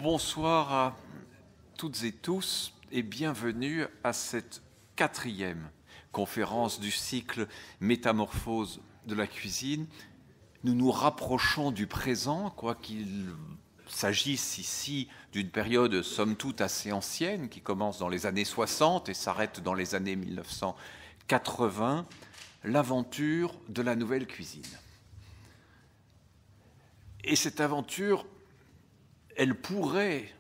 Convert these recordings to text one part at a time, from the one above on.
bonsoir à toutes et tous et bienvenue à cette 4e conférence du cycle Métamorphose de la cuisine. Nous nous rapprochons du présent, quoiqu'il s'agisse ici d'une période somme toute assez ancienne qui commence dans les années 60 et s'arrête dans les années 1980, l'aventure de la nouvelle cuisine. Et cette aventure, elle pourrait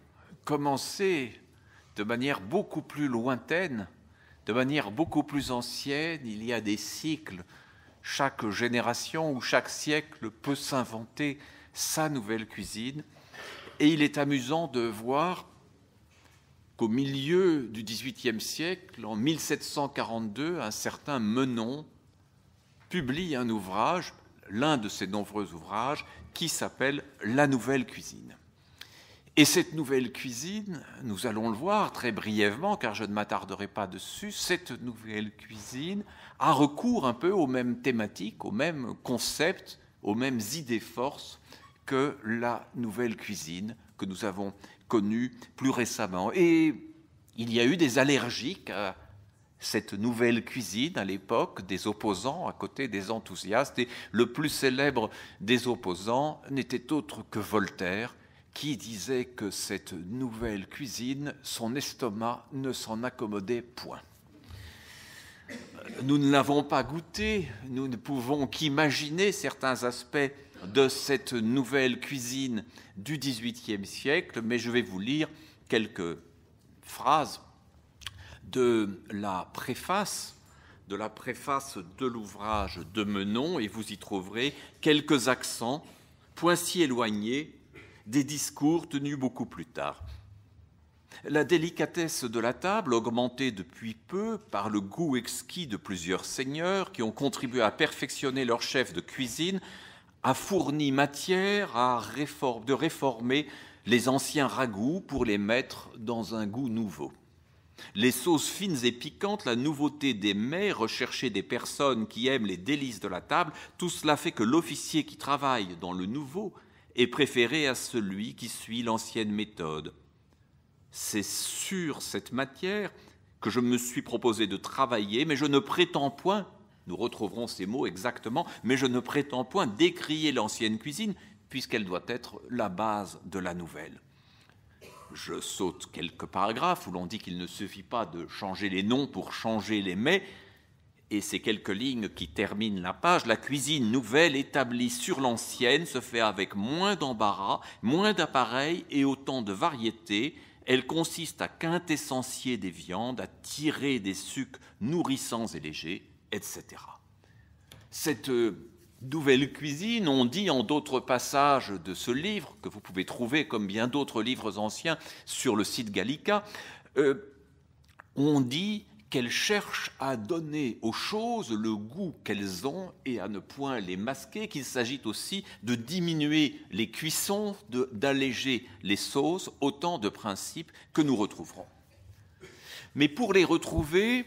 commencer de manière beaucoup plus lointaine, de manière beaucoup plus ancienne. Il y a des cycles, chaque génération ou chaque siècle peut s'inventer sa nouvelle cuisine. Et il est amusant de voir qu'au milieu du XVIIIe siècle, en 1742, un certain Menon publie un ouvrage, l'un de ses nombreux ouvrages, qui s'appelle « La nouvelle cuisine ». Et cette nouvelle cuisine, nous allons le voir très brièvement, car je ne m'attarderai pas dessus, cette nouvelle cuisine a recours un peu aux mêmes thématiques, aux mêmes concepts, aux mêmes idées forces que la nouvelle cuisine que nous avons connue plus récemment. Et il y a eu des allergiques à cette nouvelle cuisine à l'époque, des opposants à côté des enthousiastes. Et le plus célèbre des opposants n'était autre que Voltaire, qui disait que cette nouvelle cuisine, son estomac ne s'en accommodait point. Nous ne l'avons pas goûté, nous ne pouvons qu'imaginer certains aspects de cette nouvelle cuisine du XVIIIe siècle, mais je vais vous lire quelques phrases de la préface de l'ouvrage de Menon, et vous y trouverez quelques accents, points si éloignés des discours tenus beaucoup plus tard. La délicatesse de la table, augmentée depuis peu par le goût exquis de plusieurs seigneurs qui ont contribué à perfectionner leur chef de cuisine, a fourni matière de réformer les anciens ragoûts pour les mettre dans un goût nouveau. Les sauces fines et piquantes, la nouveauté des mets, rechercher des personnes qui aiment les délices de la table, tout cela fait que l'officier qui travaille dans le nouveau est préféré à celui qui suit l'ancienne méthode. C'est sur cette matière que je me suis proposé de travailler, mais je ne prétends point, nous retrouverons ces mots exactement, mais je ne prétends point décrier l'ancienne cuisine, puisqu'elle doit être la base de la nouvelle. Je saute quelques paragraphes où l'on dit qu'il ne suffit pas de changer les noms pour changer les mets, et ces quelques lignes qui terminent la page. La cuisine nouvelle établie sur l'ancienne se fait avec moins d'embarras, moins d'appareils et autant de variétés. Elle consiste à quintessencier des viandes, à tirer des sucs nourrissants et légers, etc. Cette nouvelle cuisine, on dit en d'autres passages de ce livre, que vous pouvez trouver comme bien d'autres livres anciens sur le site Gallica, on dit qu'elles cherchent à donner aux choses le goût qu'elles ont et à ne point les masquer, qu'il s'agit aussi de diminuer les cuissons, d'alléger les sauces, autant de principes que nous retrouverons. Mais pour les retrouver,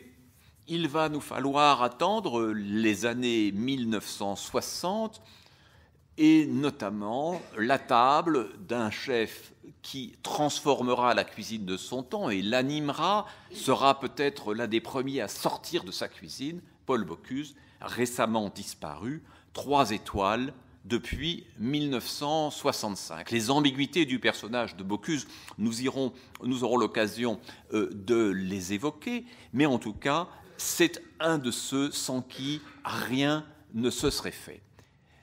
il va nous falloir attendre les années 1960 et notamment la table d'un chef qui transformera la cuisine de son temps et l'animera, sera peut-être l'un des premiers à sortir de sa cuisine, Paul Bocuse, récemment disparu, 3 étoiles depuis 1965. Les ambiguïtés du personnage de Bocuse, nous aurons l'occasion de les évoquer, mais en tout cas, c'est un de ceux sans qui rien ne se serait fait.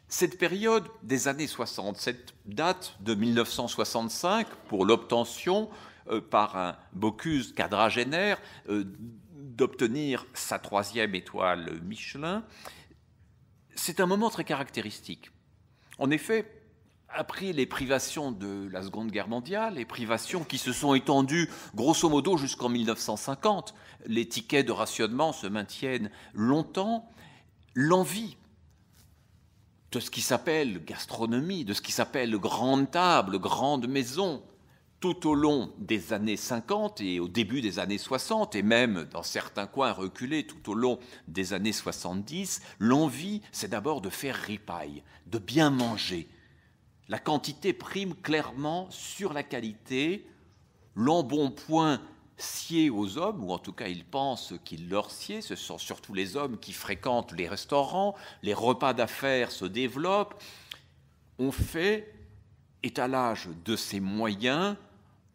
Cette période des années 60, cette date de 1965, pour l'obtention par un Bocuse quadragénaire d'obtenir sa 3e étoile Michelin, c'est un moment très caractéristique. En effet, après les privations de la Seconde Guerre mondiale, les privations qui se sont étendues grosso modo jusqu'en 1950, les tickets de rationnement se maintiennent longtemps, l'envie de ce qui s'appelle gastronomie, de ce qui s'appelle grande table, grande maison, tout au long des années 50 et au début des années 60, et même dans certains coins reculés tout au long des années 70, l'envie, c'est d'abord de faire ripaille, de bien manger, La quantité prime clairement sur la qualité. L'embonpoint sied aux hommes, ou en tout cas ils pensent qu'il leur sied, ce sont surtout les hommes qui fréquentent les restaurants, les repas d'affaires se développent. On fait étalage de ses moyens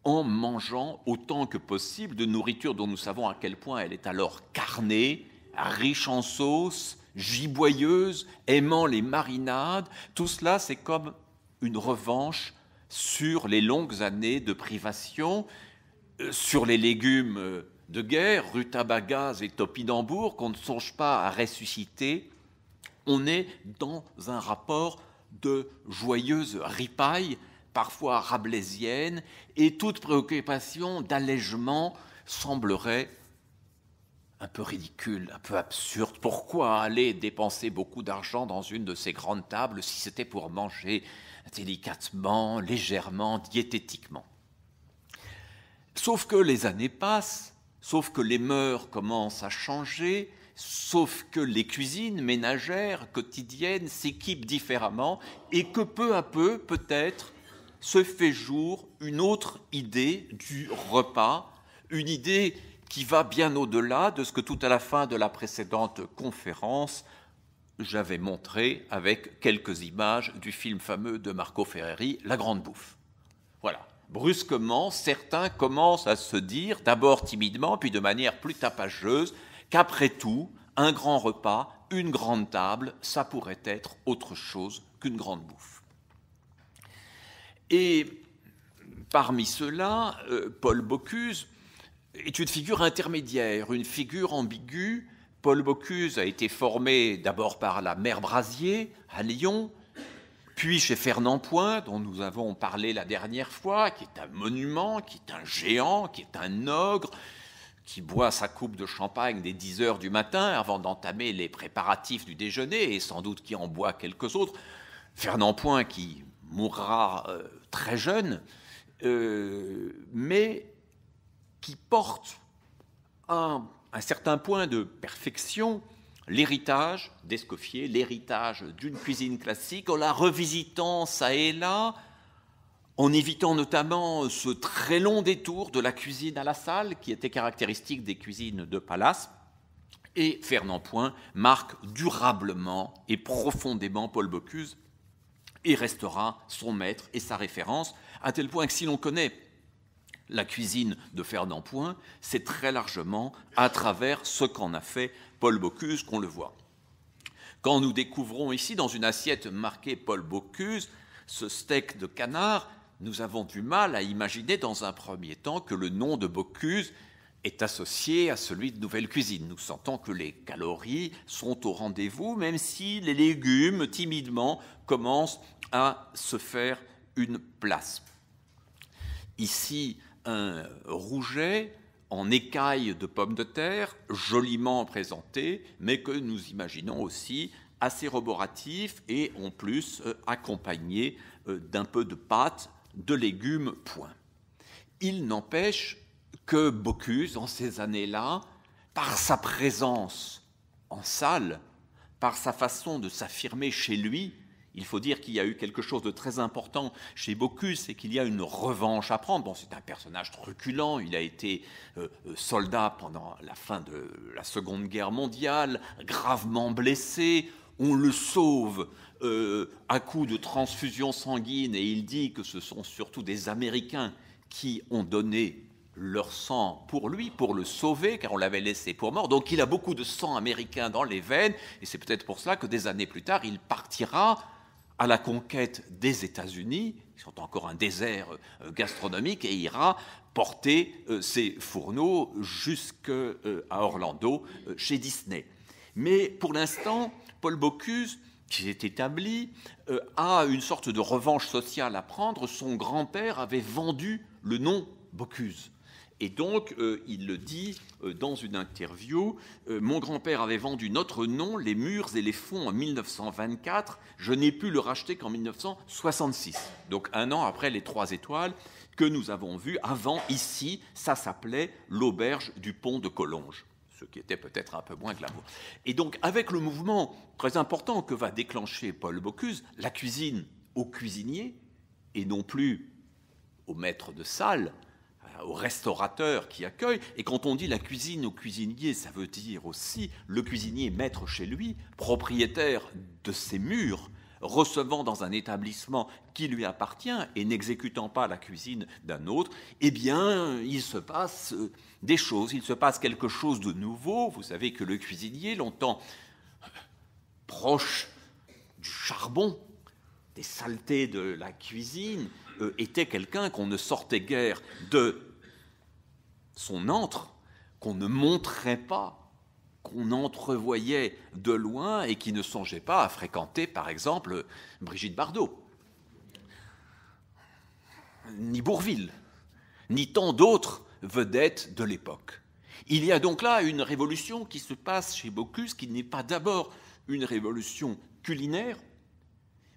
en mangeant autant que possible de nourriture dont nous savons à quel point elle est alors carnée, riche en sauce, giboyeuse, aimant les marinades. Tout cela, c'est comme une revanche sur les longues années de privation, sur les légumes de guerre, rutabagas et topinambour, qu'on ne songe pas à ressusciter. On est dans un rapport de joyeuse ripaille, parfois rabelaisienne, et toute préoccupation d'allègement semblerait un peu ridicule, un peu absurde. Pourquoi aller dépenser beaucoup d'argent dans une de ces grandes tables si c'était pour manger délicatement, légèrement, diététiquement? Sauf que les années passent, sauf que les mœurs commencent à changer, sauf que les cuisines ménagères quotidiennes s'équipent différemment et que peu à peu, peut-être, se fait jour une autre idée du repas, une idée qui va bien au-delà de ce que tout à la fin de la précédente conférence, j'avais montré avec quelques images du film fameux de Marco Ferreri, La Grande Bouffe. Voilà. Brusquement, certains commencent à se dire, d'abord timidement, puis de manière plus tapageuse, qu'après tout, un grand repas, une grande table, ça pourrait être autre chose qu'une grande bouffe. Et parmi ceux-là, Paul Bocuse est une figure intermédiaire, une figure ambiguë. Paul Bocuse a été formé d'abord par la mère Brasier à Lyon, puis chez Fernand Point, dont nous avons parlé la dernière fois, qui est un monument, qui est un géant, qui est un ogre, qui boit sa coupe de champagne dès 10 heures du matin avant d'entamer les préparatifs du déjeuner, et sans doute qui en boit quelques autres. Fernand Point qui mourra très jeune, mais qui porte un certain point de perfection, l'héritage d'Escoffier, l'héritage d'une cuisine classique, en la revisitant ça et là, en évitant notamment ce très long détour de la cuisine à la salle, qui était caractéristique des cuisines de palace. Et Fernand Point marque durablement et profondément Paul Bocuse et restera son maître et sa référence, à tel point que si l'on connaît la cuisine de Fernand Point, c'est très largement à travers ce qu'en a fait Paul Bocuse qu'on le voit. Quand nous découvrons ici, dans une assiette marquée Paul Bocuse, ce steak de canard, nous avons du mal à imaginer dans un premier temps que le nom de Bocuse est associé à celui de Nouvelle Cuisine. Nous sentons que les calories sont au rendez-vous, même si les légumes, timidement, commencent à se faire une place. Ici, un rouget en écailles de pommes de terre, joliment présenté, mais que nous imaginons aussi assez roboratif et en plus accompagné d'un peu de pâte, de légumes, point. Il n'empêche que Bocuse, en ces années-là, par sa présence en salle, par sa façon de s'affirmer chez lui, il faut dire qu'il y a eu quelque chose de très important chez Bocuse, c'est qu'il y a une revanche à prendre. Bon, c'est un personnage truculent, il a été soldat pendant la fin de la Seconde Guerre mondiale, gravement blessé, on le sauve à coup de transfusion sanguine et il dit que ce sont surtout des Américains qui ont donné leur sang pour lui, pour le sauver, car on l'avait laissé pour mort. Donc il a beaucoup de sang américain dans les veines, et c'est peut-être pour cela que des années plus tard, il partira à la conquête des États-Unis, qui sont encore un désert gastronomique, et ira porter ses fourneaux jusqu'à Orlando, chez Disney. Mais pour l'instant, Paul Bocuse, qui s'est établi, a une sorte de revanche sociale à prendre. Son grand-père avait vendu le nom Bocuse. Et donc, il le dit dans une interview, « Mon grand-père avait vendu notre nom, les murs et les fonds en 1924. Je n'ai pu le racheter qu'en 1966. » Donc, un an après les 3 étoiles que nous avons vues. Avant, ici, ça s'appelait l'auberge du pont de Collonges, ce qui était peut-être un peu moins glamour. Et donc, avec le mouvement très important que va déclencher Paul Bocuse, la cuisine aux cuisiniers, et non plus au maître de salle, au restaurateur qui accueille. Et quand on dit la cuisine au cuisinier, ça veut dire aussi le cuisinier maître chez lui, propriétaire de ses murs, recevant dans un établissement qui lui appartient et n'exécutant pas la cuisine d'un autre. Eh bien, il se passe des choses, il se passe quelque chose de nouveau. Vous savez que le cuisinier, longtemps proche du charbon, des saletés de la cuisine, était quelqu'un qu'on ne sortait guère de son antre, qu'on ne montrait pas, qu'on entrevoyait de loin et qui ne songeait pas à fréquenter, par exemple, Brigitte Bardot, ni Bourvil, ni tant d'autres vedettes de l'époque. Il y a donc là une révolution qui se passe chez Bocuse, qui n'est pas d'abord une révolution culinaire,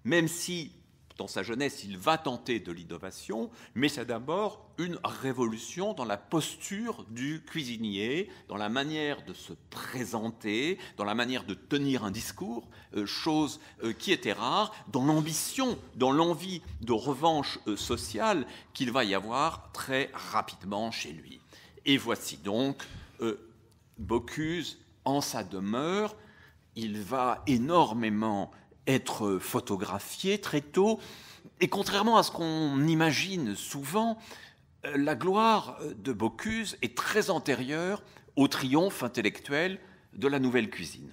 même si, dans sa jeunesse, il va tenter de l'innovation, mais c'est d'abord une révolution dans la posture du cuisinier, dans la manière de se présenter, dans la manière de tenir un discours, chose qui était rare, dans l'ambition, dans l'envie de revanche sociale qu'il va y avoir très rapidement chez lui. Et voici donc Bocuse en sa demeure. Il va énormément être photographié très tôt, et contrairement à ce qu'on imagine souvent, la gloire de Bocuse est très antérieure au triomphe intellectuel de la nouvelle cuisine.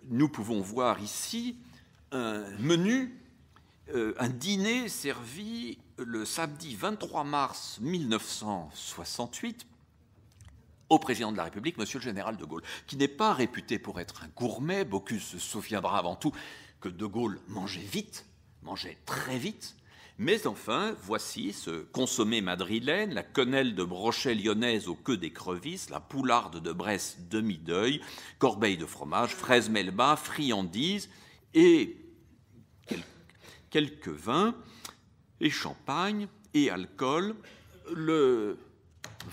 Nous pouvons voir ici un menu, un dîner servi le samedi 23 mars 1968 au président de la République, monsieur le général de Gaulle, qui n'est pas réputé pour être un gourmet. Bocuse se souviendra avant tout que de Gaulle mangeait vite, mangeait très vite, mais enfin, voici ce consommé madrilène, la quenelle de brochet lyonnaise aux queues d'écrevisse, la poularde de Bresse demi-deuil, corbeille de fromage, fraises melba, friandises et quelques vins et champagne et alcool. Le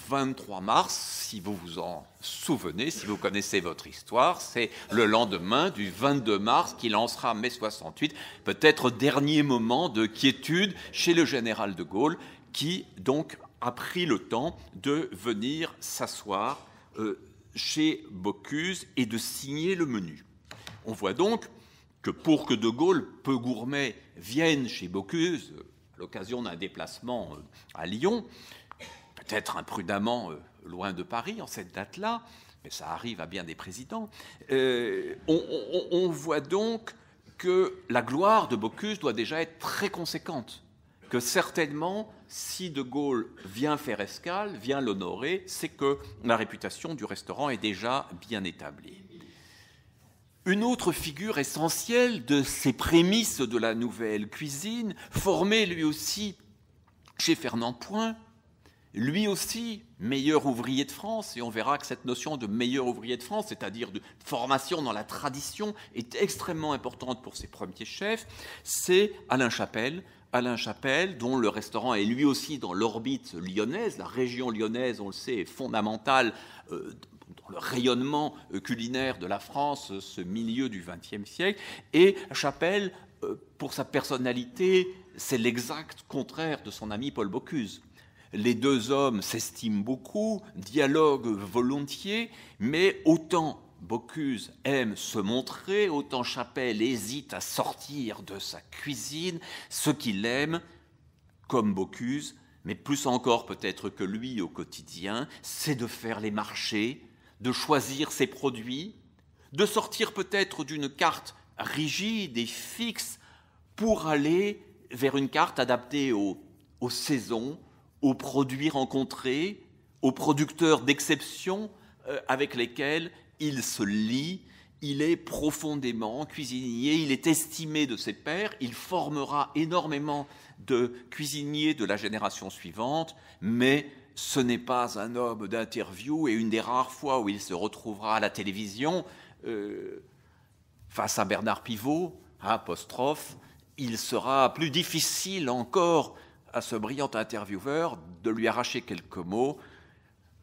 23 mars, si vous vous en souvenez, si vous connaissez votre histoire, c'est le lendemain du 22 mars qui lancera mai 68, peut-être dernier moment de quiétude chez le général de Gaulle, qui donc a pris le temps de venir s'asseoir chez Bocuse et de signer le menu. On voit donc que pour que de Gaulle, peu gourmet, vienne chez Bocuse à l'occasion d'un déplacement à Lyon, peut-être imprudemment loin de Paris en cette date-là, mais ça arrive à bien des présidents, on voit donc que la gloire de Bocuse doit déjà être très conséquente, que certainement, si de Gaulle vient faire escale, vient l'honorer, c'est que la réputation du restaurant est déjà bien établie. Une autre figure essentielle de ces prémices de la nouvelle cuisine, formée lui aussi chez Fernand Point, lui aussi, meilleur ouvrier de France, et on verra que cette notion de meilleur ouvrier de France, c'est-à-dire de formation dans la tradition, est extrêmement importante pour ses premiers chefs, c'est Alain Chapelle, dont le restaurant est lui aussi dans l'orbite lyonnaise. La région lyonnaise, on le sait, est fondamentale dans le rayonnement culinaire de la France, ce milieu du XXe siècle, et Chapelle, pour sa personnalité, c'est l'exact contraire de son ami Paul Bocuse. Les deux hommes s'estiment beaucoup, dialoguent volontiers, mais autant Bocuse aime se montrer, autant Chapelle hésite à sortir de sa cuisine. Ce qu'il aime, comme Bocuse, mais plus encore peut-être que lui au quotidien, c'est de faire les marchés, de choisir ses produits, de sortir peut-être d'une carte rigide et fixe pour aller vers une carte adaptée aux saisons, aux produits rencontrés, aux producteurs d'exception avec lesquels il se lie. Il est profondément cuisinier, il est estimé de ses pairs, il formera énormément de cuisiniers de la génération suivante, mais ce n'est pas un homme d'interview, et une des rares fois où il se retrouvera à la télévision face à Bernard Pivot, apostrophe, il sera plus difficile encore à ce brillant intervieweur de lui arracher quelques mots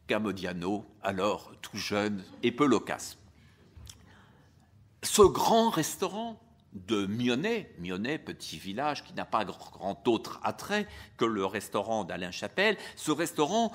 qu'à Modiano, alors tout jeune et peu loquace. Ce grand restaurant de Mionnet, petit village qui n'a pas grand autre attrait que le restaurant d'Alain Chapelle. Ce restaurant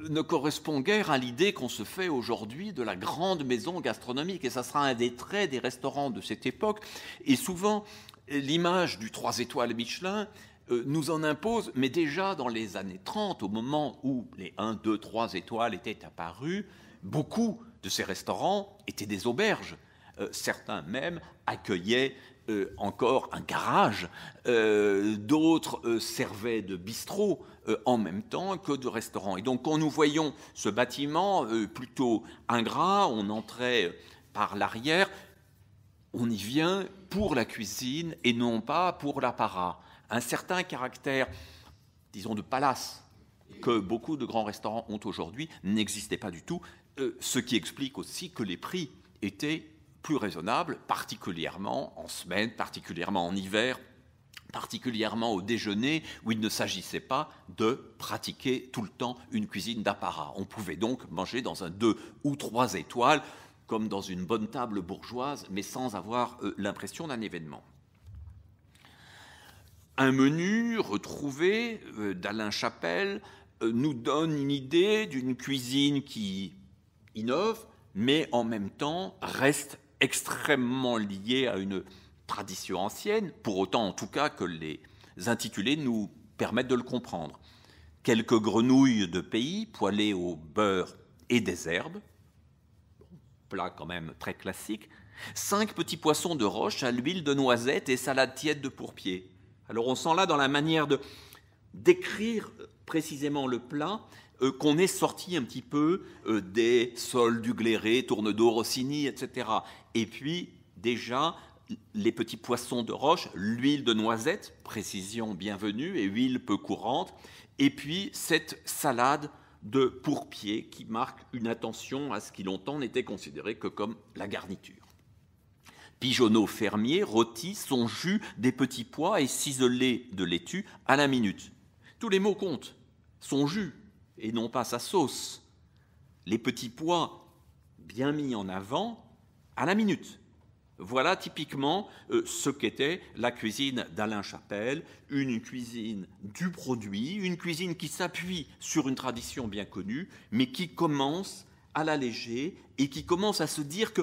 ne correspond guère à l'idée qu'on se fait aujourd'hui de la grande maison gastronomique, et ça sera un des traits des restaurants de cette époque. Et souvent, l'image du 3 étoiles Michelin nous en impose, mais déjà dans les années 30, au moment où les 1, 2, 3 étoiles étaient apparus, beaucoup de ces restaurants étaient des auberges. Certains même accueillaient encore un garage, d'autres servaient de bistrot en même temps que de restaurant. Et donc quand nous voyons ce bâtiment plutôt ingrat, on entrait par l'arrière, on y vient pour la cuisine et non pas pour l'apparat. Un certain caractère, disons, de palace que beaucoup de grands restaurants ont aujourd'hui n'existait pas du tout, ce qui explique aussi que les prix étaient plus raisonnable, particulièrement en semaine, particulièrement en hiver, particulièrement au déjeuner, où il ne s'agissait pas de pratiquer tout le temps une cuisine d'apparat. On pouvait donc manger dans un 2 ou 3 étoiles, comme dans une bonne table bourgeoise, mais sans avoir l'impression d'un événement. Un menu retrouvé d'Alain Chapelle nous donne une idée d'une cuisine qui innove, mais en même temps reste extrêmement lié à une tradition ancienne, pour autant en tout cas que les intitulés nous permettent de le comprendre. Quelques grenouilles de pays poêlées au beurre et des herbes, plat quand même très classique, 5 petits poissons de roche à l'huile de noisette et salade tiède de pourpier. Alors on sent là dans la manière de décrire précisément le plat qu'on est sorti un petit peu des sols du Gléré, Tournedos, Rossini, etc. Et puis, déjà, les petits poissons de roche, l'huile de noisette, précision bienvenue, et huile peu courante, et puis cette salade de pourpier qui marque une attention à ce qui longtemps n'était considéré que comme la garniture. Pigeonneau fermier rôtit son jus des petits pois et ciselé de laitue à la minute. Tous les mots comptent. Son jus, et non pas sa sauce. Les petits pois bien mis en avant à la minute. Voilà typiquement ce qu'était la cuisine d'Alain Chapelle, une cuisine du produit, une cuisine qui s'appuie sur une tradition bien connue, mais qui commence à l'alléger et qui commence à se dire que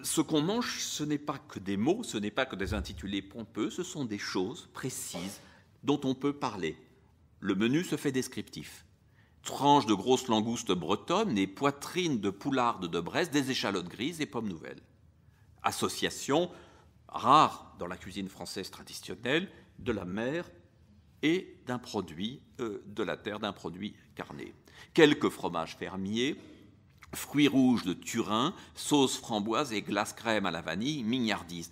ce qu'on mange, ce n'est pas que des mots, ce n'est pas que des intitulés pompeux, ce sont des choses précises dont on peut parler. Le menu se fait descriptif. Tranches de grosses langoustes bretonnes, des poitrines de poularde de Brest, des échalotes grises et pommes nouvelles. Association rare dans la cuisine française traditionnelle de la mer et d'un produit de la terre, d'un produit carné. Quelques fromages fermiers, fruits rouges de Turin, sauce framboise et glace crème à la vanille, mignardise.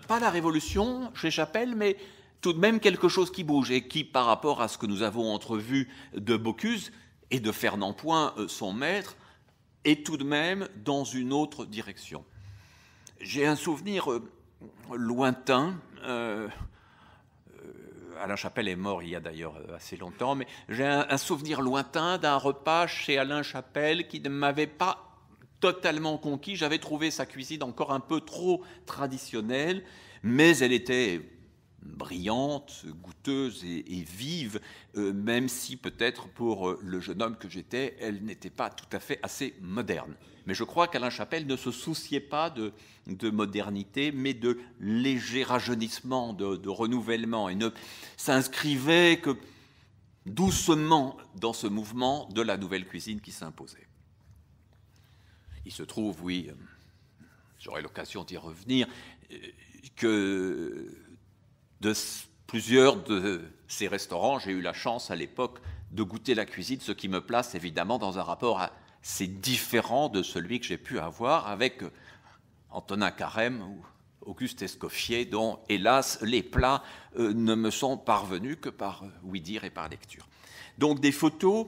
Pas la révolution chez Chapelle, mais tout de même quelque chose qui bouge et qui, par rapport à ce que nous avons entrevu de Bocuse et de Fernand Point, son maître, est tout de même dans une autre direction. J'ai un souvenir lointain, Alain Chapelle est mort il y a d'ailleurs assez longtemps, mais j'ai un souvenir lointain d'un repas chez Alain Chapelle qui ne m'avait pas totalement conquis. J'avais trouvé sa cuisine encore un peu trop traditionnelle, mais elle était brillante, goûteuse et vive, même si peut-être pour le jeune homme que j'étais, elle n'était pas tout à fait assez moderne. Mais je crois qu'Alain Chapelle ne se souciait pas de modernité, mais de léger rajeunissement, de renouvellement, et ne s'inscrivait que doucement dans ce mouvement de la nouvelle cuisine qui s'imposait. Il se trouve, oui, j'aurai l'occasion d'y revenir, que de plusieurs de ces restaurants, j'ai eu la chance à l'époque de goûter la cuisine, ce qui me place évidemment dans un rapport assez différent de celui que j'ai pu avoir avec Antonin Carême ou Auguste Escoffier, dont, hélas, les plats ne me sont parvenus que par ouï-dire et par lecture. Donc des photos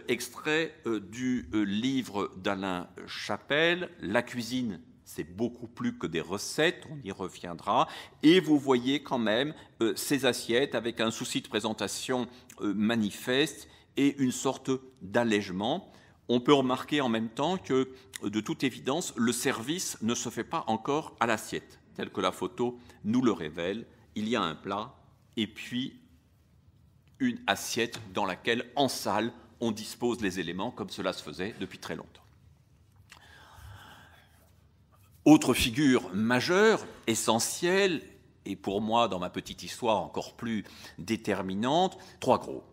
extraits du livre d'Alain Chapelle, La cuisine, c'est beaucoup plus que des recettes, on y reviendra, et vous voyez quand même ces assiettes avec un souci de présentation manifeste et une sorte d'allègement. On peut remarquer en même temps que, de toute évidence, le service ne se fait pas encore à l'assiette. tel que la photo nous le révèle. Il y a un plat et puis une assiette dans laquelle, en salle, on dispose les éléments comme cela se faisait depuis très longtemps. Autre figure majeure, essentielle, et pour moi, dans ma petite histoire encore plus déterminante, Trois Gros.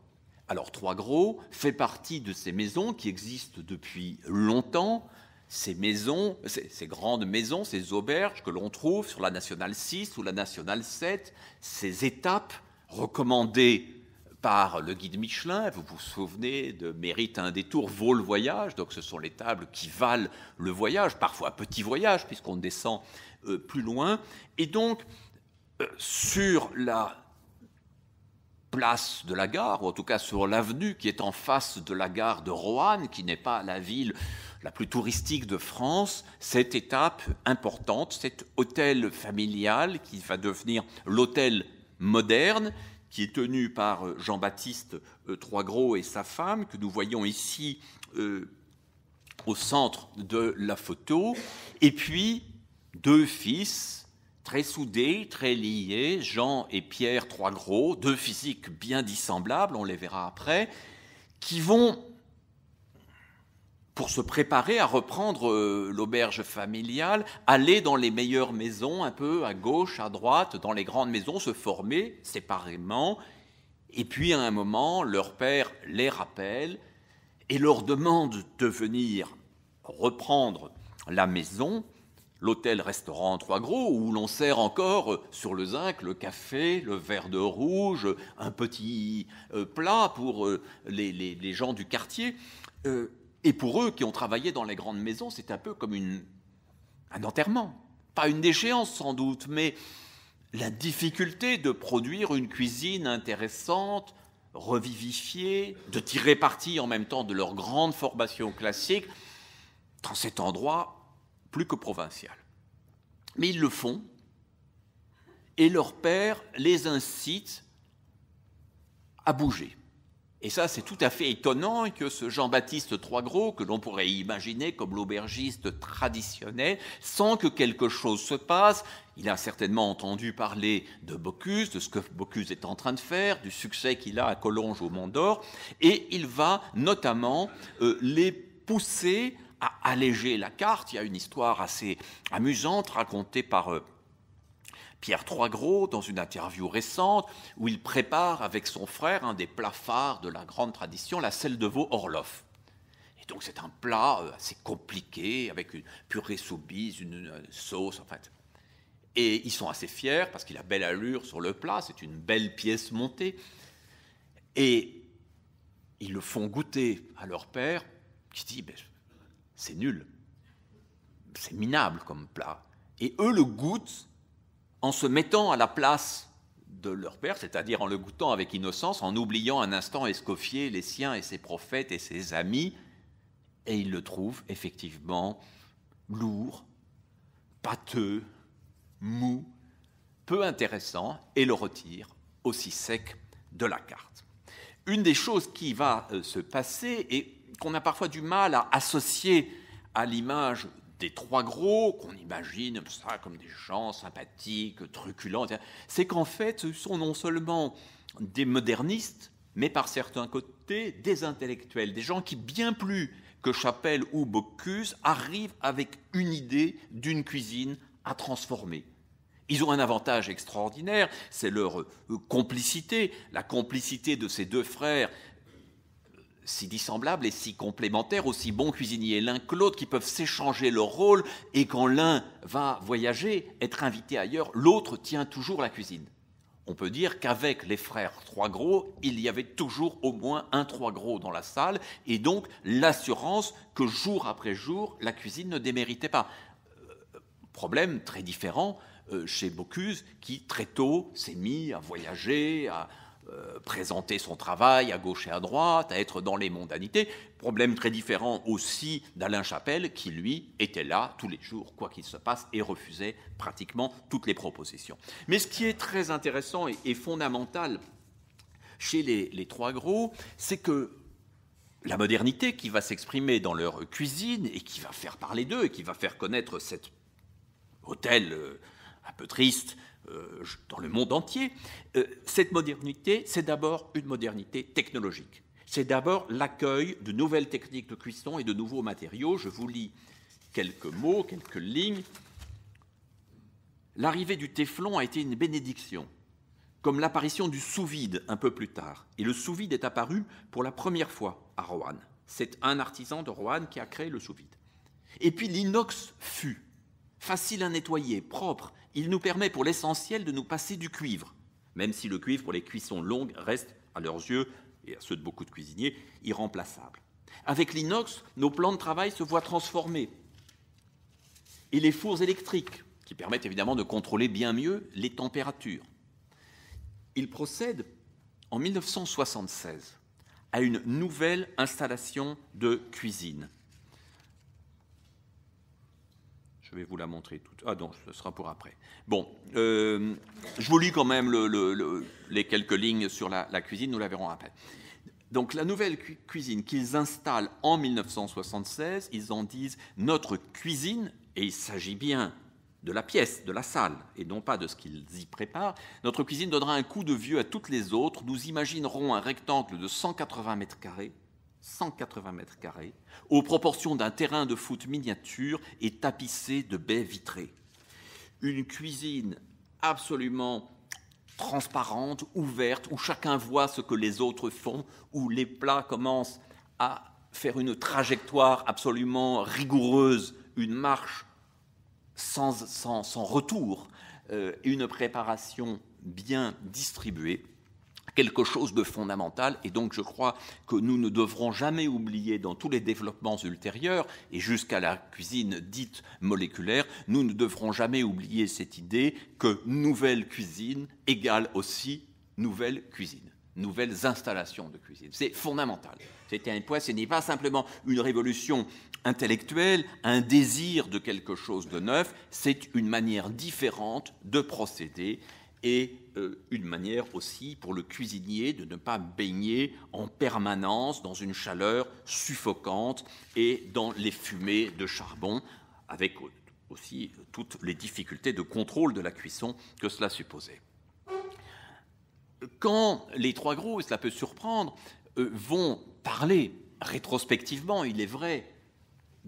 Alors, Trois Gros fait partie de ces maisons qui existent depuis longtemps, ces maisons, ces grandes maisons, ces auberges que l'on trouve sur la Nationale 6 ou la Nationale 7, ces étapes recommandées par le guide Michelin. Vous vous souvenez de Mérite un détour, vaut le voyage. Donc ce sont les tables qui valent le voyage, parfois petit voyage puisqu'on descend plus loin. Et donc sur la place de la gare, ou en tout cas sur l'avenue qui est en face de la gare de Roanne, qui n'est pas la ville la plus touristique de France, cette étape importante, cet hôtel familial qui va devenir l'hôtel moderne, qui est tenu par Jean-Baptiste Trois Gros et sa femme, que nous voyons ici au centre de la photo, et puis deux fils très soudés, très liés, Jean et Pierre Trois Gros, deux physiques bien dissemblables, on les verra après, qui vont, pour se préparer à reprendre l'auberge familiale, aller dans les meilleures maisons, un peu à gauche, à droite, dans les grandes maisons, se former séparément. Et puis, à un moment, leur père les rappelle et leur demande de venir reprendre la maison, l'hôtel-restaurant Trois Gros, où l'on sert encore sur le zinc le café, le verre de rouge, un petit plat pour les gens du quartier. Et pour eux qui ont travaillé dans les grandes maisons, c'est un peu comme un enterrement. Pas une déchéance sans doute, mais la difficulté de produire une cuisine intéressante, revivifiée, de tirer parti en même temps de leur grande formation classique, dans cet endroit plus que provincial. Mais ils le font, et leur père les incite à bouger. Et ça, c'est tout à fait étonnant que ce Jean-Baptiste Trois Gros, que l'on pourrait imaginer comme l'aubergiste traditionnel, sans que quelque chose se passe, il a certainement entendu parler de Bocuse, de ce que Bocuse est en train de faire, du succès qu'il a à Collonges au Mont d'Or, et il va notamment les pousser à alléger la carte. Il y a une histoire assez amusante racontée par Pierre Trois Gros, dans une interview récente, où il prépare avec son frère un des plats phares de la grande tradition, la selle de veau Orloff. Et donc c'est un plat assez compliqué, avec une purée sous bise, une sauce, en fait. Et ils sont assez fiers, parce qu'il a belle allure sur le plat, c'est une belle pièce montée. Et ils le font goûter à leur père, qui dit « c'est nul, c'est minable comme plat ». Et eux le goûtent en se mettant à la place de leur père, c'est-à-dire en le goûtant avec innocence, en oubliant un instant Escoffier, les siens et ses prophètes et ses amis, et ils le trouvent effectivement lourd, pâteux, mou, peu intéressant, et le retirent aussi sec de la carte. Une des choses qui va se passer, et qu'on a parfois du mal à associer à l'image des Trois Gros, qu'on imagine ça comme des gens sympathiques, truculents, c'est qu'en fait, ce sont non seulement des modernistes, mais par certains côtés, des intellectuels, des gens qui, bien plus que Chapelle ou Bocuse, arrivent avec une idée d'une cuisine à transformer. Ils ont un avantage extraordinaire, c'est leur complicité, la complicité de ces deux frères, si dissemblables et si complémentaires, aussi bons cuisiniers l'un que l'autre, qui peuvent s'échanger leur rôle, et quand l'un va voyager, être invité ailleurs, l'autre tient toujours la cuisine. On peut dire qu'avec les frères Trois Gros, il y avait toujours au moins un Trois Gros dans la salle, et donc l'assurance que jour après jour, la cuisine ne déméritait pas. Problème très différent chez Bocuse, qui très tôt s'est mis à voyager, à présenter son travail à gauche et à droite, à être dans les mondanités. Problème très différent aussi d'Alain Chapelle, qui lui était là tous les jours, quoi qu'il se passe, et refusait pratiquement toutes les propositions. Mais ce qui est très intéressant et fondamental chez les Trois Gros, c'est que la modernité qui va s'exprimer dans leur cuisine et qui va faire parler d'eux et qui va faire connaître cet hôtel un peu triste dans le monde entier, cette modernité, c'est d'abord une modernité technologique. C'est d'abord l'accueil de nouvelles techniques de cuisson et de nouveaux matériaux. Je vous lis quelques mots, quelques lignes. L'arrivée du téflon a été une bénédiction, comme l'apparition du sous-vide un peu plus tard. Et le sous-vide est apparu pour la première fois à Roanne. C'est un artisan de Roanne qui a créé le sous-vide. Et puis l'inox fut facile à nettoyer, propre. Il nous permet pour l'essentiel de nous passer du cuivre, même si le cuivre pour les cuissons longues reste, à leurs yeux, et à ceux de beaucoup de cuisiniers, irremplaçable. Avec l'inox, nos plans de travail se voient transformés. Et les fours électriques, qui permettent évidemment de contrôler bien mieux les températures. Il procède, en 1976, à une nouvelle installation de cuisine. Je vais vous la montrer toute. Ah non, ce sera pour après. Bon, je vous lis quand même les quelques lignes sur la cuisine, nous la verrons après. Donc la nouvelle cuisine qu'ils installent en 1976, ils en disent « notre cuisine », et il s'agit bien de la pièce, de la salle, et non pas de ce qu'ils y préparent, notre cuisine donnera un coup de vieux à toutes les autres. Nous imaginerons un rectangle de 180 mètres carrés, aux proportions d'un terrain de foot miniature et tapissé de baies vitrées. Une cuisine absolument transparente, ouverte, où chacun voit ce que les autres font, où les plats commencent à faire une trajectoire absolument rigoureuse, une marche sans retour, une préparation bien distribuée, quelque chose de fondamental. Et donc je crois que nous ne devrons jamais oublier dans tous les développements ultérieurs, et jusqu'à la cuisine dite moléculaire, nous ne devrons jamais oublier cette idée que nouvelle cuisine égale aussi nouvelle cuisine, nouvelles installations de cuisine. C'est fondamental. C'était un point, ce n'est pas simplement une révolution intellectuelle, un désir de quelque chose de neuf, c'est une manière différente de procéder et une manière aussi pour le cuisinier de ne pas baigner en permanence dans une chaleur suffocante et dans les fumées de charbon, avec aussi toutes les difficultés de contrôle de la cuisson que cela supposait. Quand les trois gros, et cela peut surprendre, vont parler rétrospectivement, il est vrai,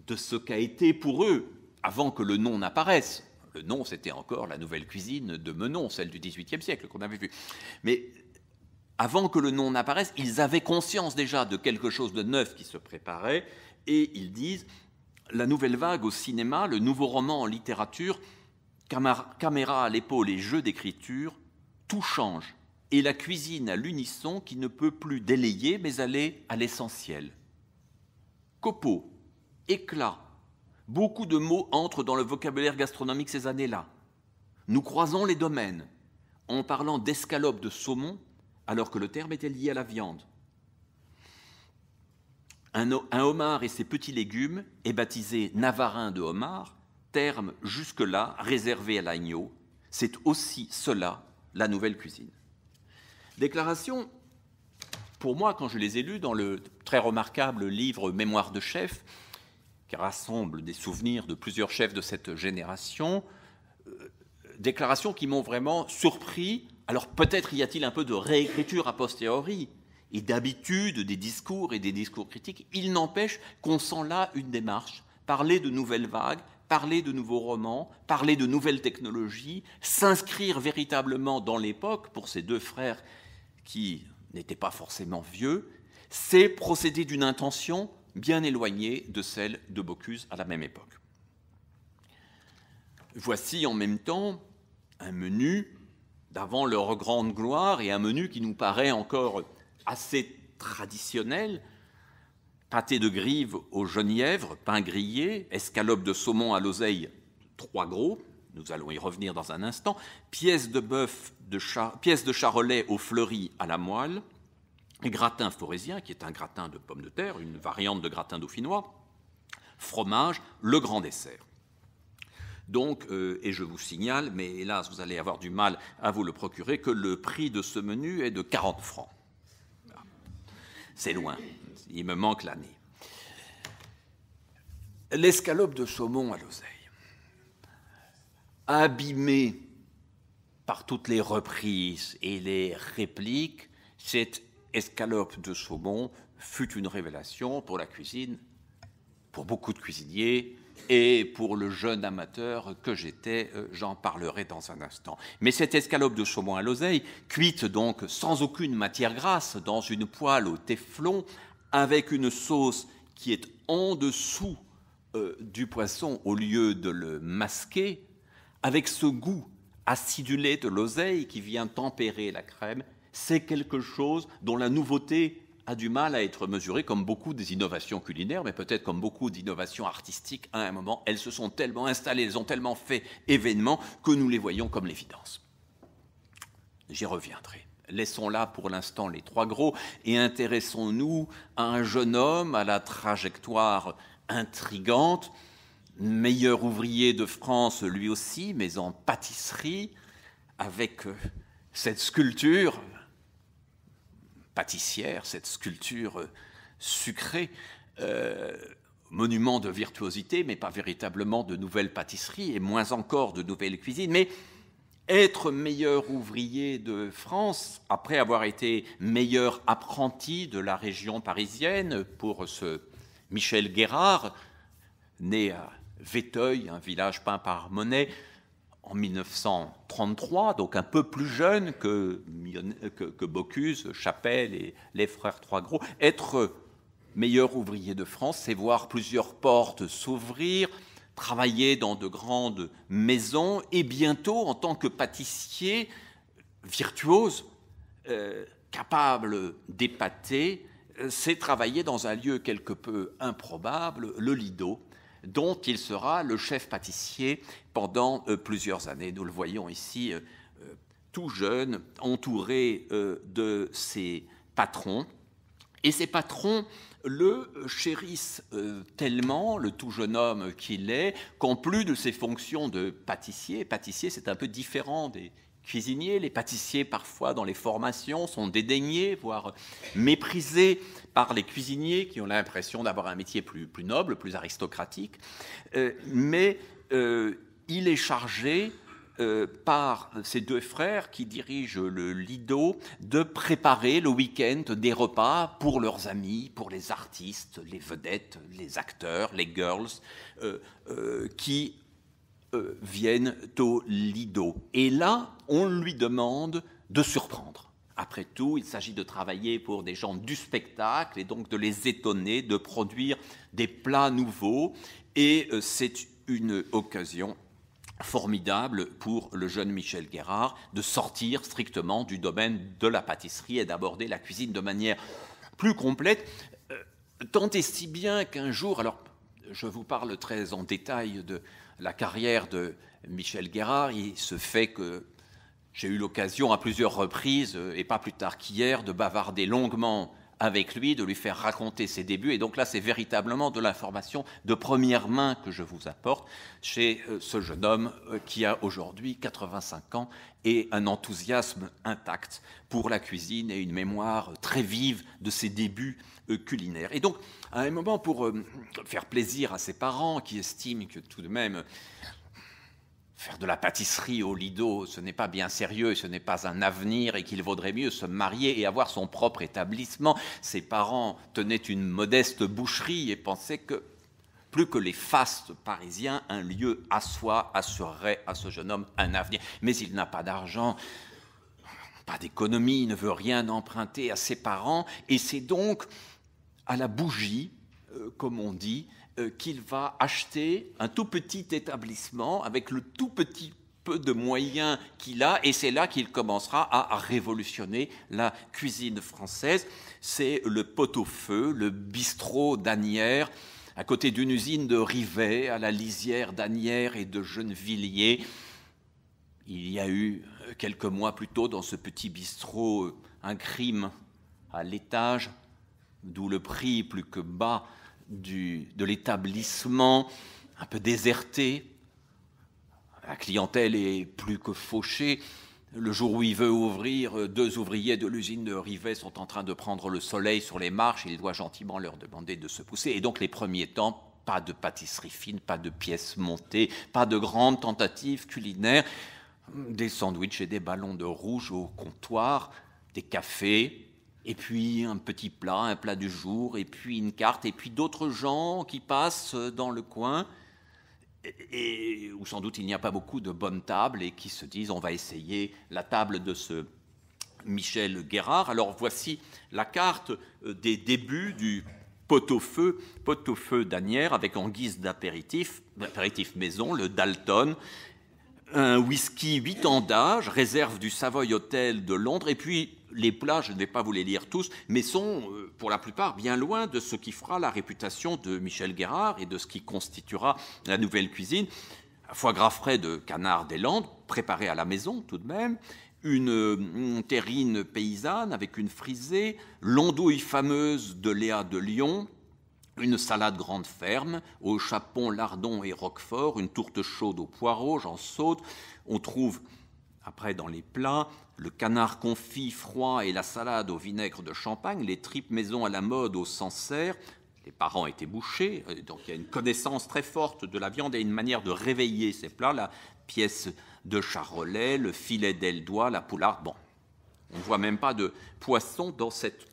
de ce qu'a été pour eux, avant que le nom n'apparaisse. Le nom, c'était encore la nouvelle cuisine de Menon, celle du XVIIIe siècle qu'on avait vue. Mais avant que le nom n'apparaisse, ils avaient conscience déjà de quelque chose de neuf qui se préparait, et ils disent la nouvelle vague au cinéma, le nouveau roman en littérature, caméra à l'épaule et jeu d'écriture, tout change. Et la cuisine à l'unisson qui ne peut plus délayer, mais aller à l'essentiel. Copeaux, éclat, beaucoup de mots entrent dans le vocabulaire gastronomique ces années-là. Nous croisons les domaines en parlant d'escalope de saumon, alors que le terme était lié à la viande. Un homard et ses petits légumes est baptisé navarin de homard, terme jusque-là réservé à l'agneau. C'est aussi cela, la nouvelle cuisine. Déclaration, pour moi, quand je les ai lus dans le très remarquable livre Mémoires de chef, qui rassemble des souvenirs de plusieurs chefs de cette génération, déclarations qui m'ont vraiment surpris. Alors peut-être y a-t-il un peu de réécriture a posteriori, et d'habitude des discours et des discours critiques. Il n'empêche qu'on sent là une démarche, parler de nouvelles vagues, parler de nouveaux romans, parler de nouvelles technologies, s'inscrire véritablement dans l'époque pour ces deux frères qui n'étaient pas forcément vieux, c'est procéder d'une intention bien éloignée de celle de Bocuse à la même époque. Voici en même temps un menu d'avant leur grande gloire et un menu qui nous paraît encore assez traditionnel. Pâté de grive au genièvre, pain grillé, escalope de saumon à l'oseille, 3 gros, nous allons y revenir dans un instant, pièces de charolais au fleuri à la moelle, et gratin forésien, qui est un gratin de pommes de terre, une variante de gratin dauphinois, fromage, le grand dessert. Donc, et je vous signale, mais hélas, vous allez avoir du mal à vous le procurer, que le prix de ce menu est de 40 francs. C'est loin, il me manque l'année. L'escalope de saumon à l'oseille. abîmé par toutes les reprises et les répliques, cette escalope de saumon fut une révélation pour la cuisine, pour beaucoup de cuisiniers, et pour le jeune amateur que j'étais, j'en parlerai dans un instant. Mais cette escalope de saumon à l'oseille, cuite donc sans aucune matière grasse, dans une poêle au téflon, avec une sauce qui est en dessous du poisson au lieu de le masquer, avec ce goût acidulé de l'oseille qui vient tempérer la crème, c'est quelque chose dont la nouveauté a du mal à être mesurée, comme beaucoup des innovations culinaires, mais peut-être comme beaucoup d'innovations artistiques, à un moment, elles se sont tellement installées, elles ont tellement fait événement que nous les voyons comme l'évidence. J'y reviendrai. Laissons là pour l'instant les trois gros et intéressons-nous à un jeune homme à la trajectoire intrigante, meilleur ouvrier de France lui aussi, mais en pâtisserie, avec cette sculpture pâtissière, cette sculpture sucrée, monument de virtuosité, mais pas véritablement de nouvelles pâtisseries, et moins encore de nouvelles cuisines. Mais être meilleur ouvrier de France, après avoir été meilleur apprenti de la région parisienne, pour ce Michel Guérard, né à Véteuil, un village peint par Monet, en 1933, donc un peu plus jeune que Bocuse, Chapelle et les frères Trois Gros. Être meilleur ouvrier de France, c'est voir plusieurs portes s'ouvrir, travailler dans de grandes maisons et bientôt, en tant que pâtissier virtuose, capable d'épater, c'est travailler dans un lieu quelque peu improbable, le Lido, dont il sera le chef pâtissier pendant plusieurs années. Nous le voyons ici, tout jeune, entouré de ses patrons. Et ces patrons le chérissent tellement, le tout jeune homme qu'il est, qu'en plus de ses fonctions de pâtissier, c'est un peu différent des cuisiniers. Les pâtissiers, parfois, dans les formations, sont dédaignés, voire méprisés par les cuisiniers qui ont l'impression d'avoir un métier plus noble, plus aristocratique. Mais il est chargé par ses deux frères qui dirigent le Lido de préparer le week-end des repas pour leurs amis, pour les artistes, les vedettes, les acteurs, les girls qui viennent au Lido. Et là, on lui demande de surprendre. Après tout, il s'agit de travailler pour des gens du spectacle et donc de les étonner, de produire des plats nouveaux. Et c'est une occasion formidable pour le jeune Michel Guérard de sortir strictement du domaine de la pâtisserie et d'aborder la cuisine de manière plus complète. Tant et si bien qu'un jour, alors je vous parle très en détail de la carrière de Michel Guérard, il se fait que j'ai eu l'occasion à plusieurs reprises, et pas plus tard qu'hier, de bavarder longuement avec lui, de lui faire raconter ses débuts. Et donc là, c'est véritablement de l'information de première main que je vous apporte chez ce jeune homme qui a aujourd'hui 85 ans et un enthousiasme intact pour la cuisine et une mémoire très vive de ses débuts culinaires. Et donc, à un moment, pour faire plaisir à ses parents qui estiment que tout de même faire de la pâtisserie au Lido, ce n'est pas bien sérieux, ce n'est pas un avenir et qu'il vaudrait mieux se marier et avoir son propre établissement. Ses parents tenaient une modeste boucherie et pensaient que plus que les fastes parisiens, un lieu à soi assurerait à ce jeune homme un avenir. Mais il n'a pas d'argent, pas d'économie, il ne veut rien emprunter à ses parents et c'est donc à la bougie, comme on dit, qu'il va acheter un tout petit établissement avec le tout petit peu de moyens qu'il a, et c'est là qu'il commencera à révolutionner la cuisine française. C'est le pot-au-feu, le bistrot d'Asnières, à côté d'une usine de Rivet, à la lisière d'Asnières et de Gennevilliers. Il y a eu, quelques mois plus tôt, dans ce petit bistrot, un crime à l'étage, d'où le prix plus que bas de l'établissement, un peu déserté. La clientèle est plus que fauchée. Le jour où il veut ouvrir, deux ouvriers de l'usine de Rivet sont en train de prendre le soleil sur les marches. Il doit gentiment leur demander de se pousser. Et donc les premiers temps, pas de pâtisserie fine, pas de pièces montées, pas de grandes tentatives culinaires, des sandwichs et des ballons de rouge au comptoir, des cafés, et puis un petit plat, un plat du jour, et puis une carte, et puis d'autres gens qui passent dans le coin, et où sans doute il n'y a pas beaucoup de bonnes tables, et qui se disent on va essayer la table de ce Michel Guérard. Alors voici la carte des débuts du pot-au-feu d'Asnières, avec en guise d'apéritif maison, le Dalton, un whisky 8 ans d'âge, réserve du Savoy Hotel de Londres, et puis les plats, je ne vais pas vous les lire tous, mais sont pour la plupart bien loin de ce qui fera la réputation de Michel Guérard et de ce qui constituera la nouvelle cuisine. Foie gras frais de canard des Landes, préparé à la maison tout de même, une terrine paysanne avec une frisée, l'andouille fameuse de Léa de Lyon, une salade grande ferme, au chapon, lardon et roquefort, une tourte chaude au poireau, j'en saute. On trouve, après dans les plats, le canard confit froid et la salade au vinaigre de champagne, les tripes maison à la mode au Sancerre. Les parents étaient bouchers, donc il y a une connaissance très forte de la viande et une manière de réveiller ces plats, la pièce de charolais, le filet d'aile d'oie, la poularde. Bon, on ne voit même pas de poisson dans cette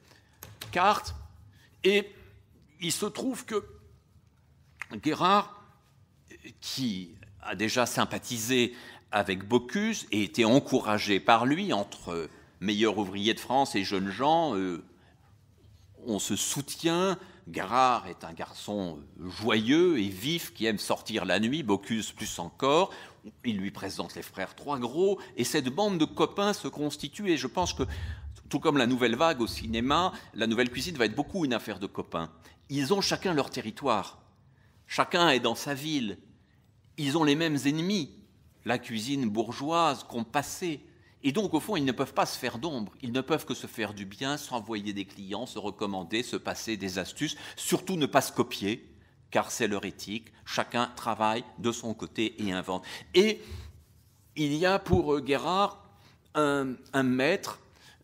carte. Et il se trouve que Guérard, qui a déjà sympathisé avec Bocuse et été encouragé par lui, entre meilleurs ouvriers de France et jeunes gens, on se soutient. Guérard est un garçon joyeux et vif qui aime sortir la nuit, Bocuse plus encore. Il lui présente les frères Trois-Gros, et cette bande de copains se constitue, et je pense que, tout comme la nouvelle vague au cinéma, la nouvelle cuisine va être beaucoup une affaire de copains. Ils ont chacun leur territoire, chacun est dans sa ville, ils ont les mêmes ennemis, la cuisine bourgeoise, compassée, et donc au fond ils ne peuvent pas se faire d'ombre, ils ne peuvent que se faire du bien, s'envoyer des clients, se recommander, se passer des astuces, surtout ne pas se copier, car c'est leur éthique, chacun travaille de son côté et invente. Et il y a pour Guérard un maître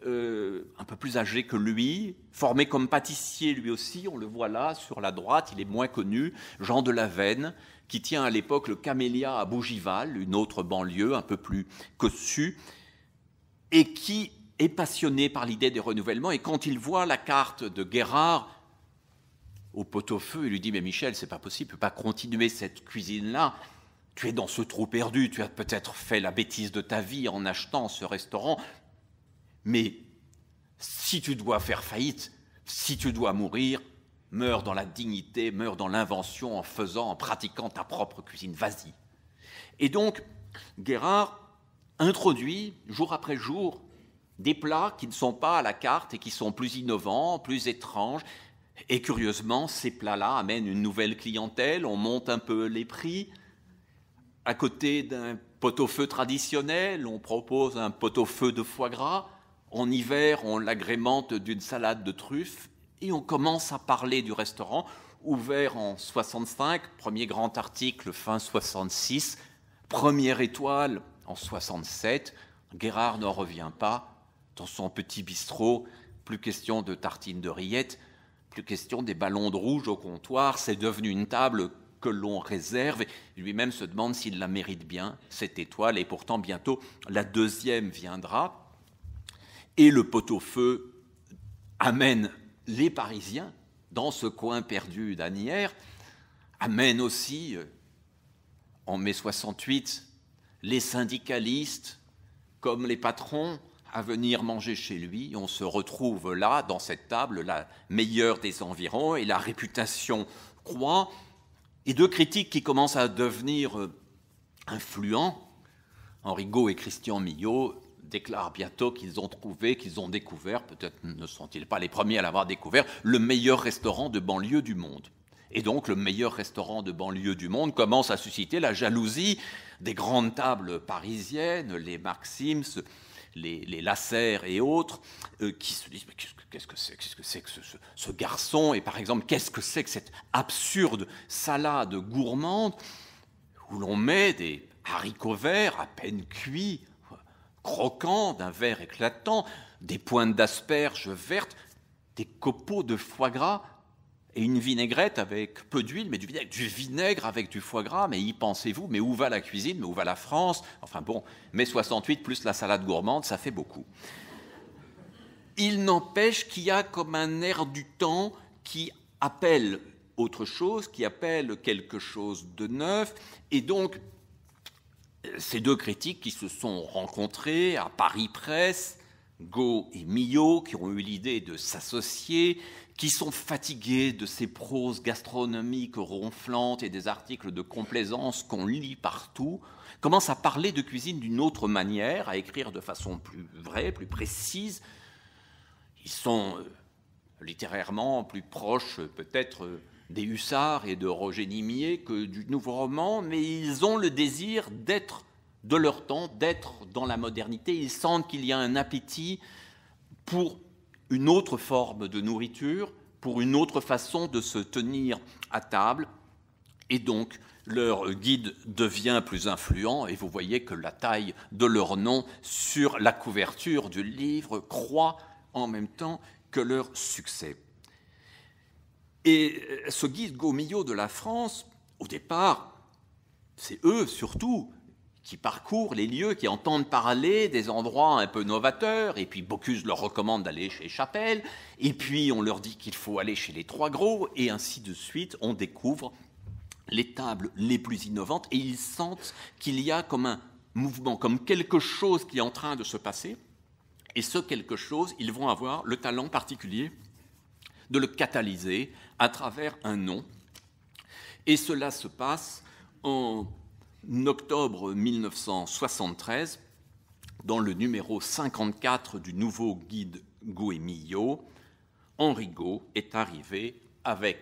un peu plus âgé que lui, formé comme pâtissier lui aussi, on le voit là sur la droite, il est moins connu, Jean de Lavenne, qui tient à l'époque le Camélia à Bougival, une autre banlieue un peu plus cossue, et qui est passionné par l'idée des renouvellements. Et quand il voit la carte de Guérard au pot-au-feu, il lui dit « Mais Michel, c'est pas possible, tu peux pas continuer cette cuisine-là. Tu es dans ce trou perdu, tu as peut-être fait la bêtise de ta vie en achetant ce restaurant. Mais si tu dois faire faillite, si tu dois mourir, meurs dans la dignité, meurs dans l'invention en pratiquant ta propre cuisine, vas-y. » Et donc, Guérard introduit, jour après jour, des plats qui ne sont pas à la carte et qui sont plus innovants, plus étranges. Et curieusement, ces plats-là amènent une nouvelle clientèle, on monte un peu les prix. À côté d'un pot-au-feu traditionnel, on propose un pot-au-feu de foie gras. En hiver, on l'agrémente d'une salade de truffes. Et on commence à parler du restaurant, ouvert en 65, premier grand article fin 66, première étoile en 67. Guérard n'en revient pas. Dans son petit bistrot, plus question de tartines de rillettes, plus question des ballons de rouge au comptoir, c'est devenu une table que l'on réserve. Et lui-même se demande s'il la mérite bien, cette étoile, et pourtant bientôt la deuxième viendra. Et le pot-au-feu amène les Parisiens dans ce coin perdu d'Asnières, amène aussi, en mai 68, les syndicalistes comme les patrons à venir manger chez lui. On se retrouve là, dans cette table, la meilleure des environs, et la réputation croît. Et deux critiques qui commencent à devenir influents, Henri Gault et Christian Millot, déclarent bientôt qu'ils ont trouvé, qu'ils ont découvert, peut-être ne sont-ils pas les premiers à l'avoir découvert, le meilleur restaurant de banlieue du monde. Et donc le meilleur restaurant de banlieue du monde commence à susciter la jalousie des grandes tables parisiennes, les Marc Sims, les Lasserre et autres, qui se disent « Mais qu'est-ce que c'est que ce garçon ?» Et par exemple, qu'est-ce que c'est que cette absurde salade gourmande où l'on met des haricots verts à peine cuits, croquants, d'un vert éclatant, des pointes d'asperges vertes, des copeaux de foie gras. et une vinaigrette avec peu d'huile, mais du vinaigre avec du foie gras, mais y pensez-vous, mais où va la cuisine, mais où va la France? Enfin bon, mai 68 plus la salade gourmande, ça fait beaucoup. Il n'empêche qu'il y a comme un air du temps qui appelle autre chose, qui appelle quelque chose de neuf, et donc ces deux critiques qui se sont rencontrés à Paris Presse, Got et Millot, qui ont eu l'idée de s'associer, qui sont fatigués de ces proses gastronomiques ronflantes et des articles de complaisance qu'on lit partout, commencent à parler de cuisine d'une autre manière, à écrire de façon plus vraie, plus précise. Ils sont littérairement plus proches peut-être des Hussards et de Roger Nimier que du nouveau roman, mais ils ont le désir d'être de leur temps, d'être dans la modernité. Ils sentent qu'il y a un appétit pour une autre forme de nourriture, pour une autre façon de se tenir à table, et donc leur guide devient plus influent, et vous voyez que la taille de leur nom sur la couverture du livre croît en même temps que leur succès. Et ce guide Got-Millot de la France, au départ, c'est eux surtout qui parcourent les lieux, qui entendent parler des endroits un peu novateurs, et puis Bocuse leur recommande d'aller chez Chapelle, et puis on leur dit qu'il faut aller chez les Trois Gros, et ainsi de suite, on découvre les tables les plus innovantes, et ils sentent qu'il y a comme un mouvement, comme quelque chose qui est en train de se passer, et ce quelque chose, ils vont avoir le talent particulier de le catalyser à travers un nom. Et cela se passe en octobre 1973, dans le numéro 54 du nouveau guide Got et Millot. Henri Got est arrivé avec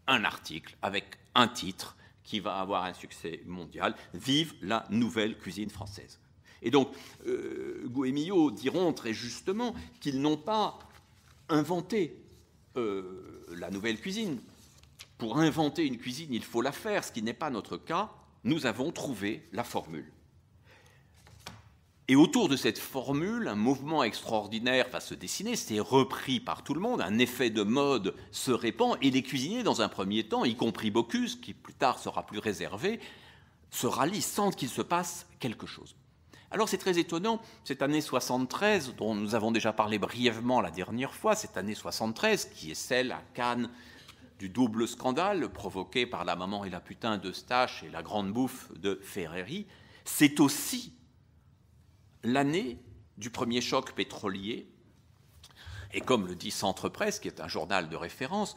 un article, avec un titre qui va avoir un succès mondial, « Vive la nouvelle cuisine française ». Et donc, Got et Millot diront très justement qu'ils n'ont pas inventé la nouvelle cuisine. Pour inventer une cuisine, il faut la faire, ce qui n'est pas notre cas. Nous avons trouvé la formule. Et autour de cette formule, un mouvement extraordinaire va se dessiner, c'est repris par tout le monde, un effet de mode se répand, et les cuisiniers, dans un premier temps, y compris Bocuse, qui plus tard sera plus réservé, se rallient, sentent qu'il se passe quelque chose. Alors c'est très étonnant, cette année 73, dont nous avons déjà parlé brièvement la dernière fois, cette année 73, qui est celle à Cannes du double scandale provoqué par la maman et la putain d'Eustache et la grande bouffe de Ferreri, c'est aussi l'année du premier choc pétrolier. Et comme le dit Centre Presse, qui est un journal de référence,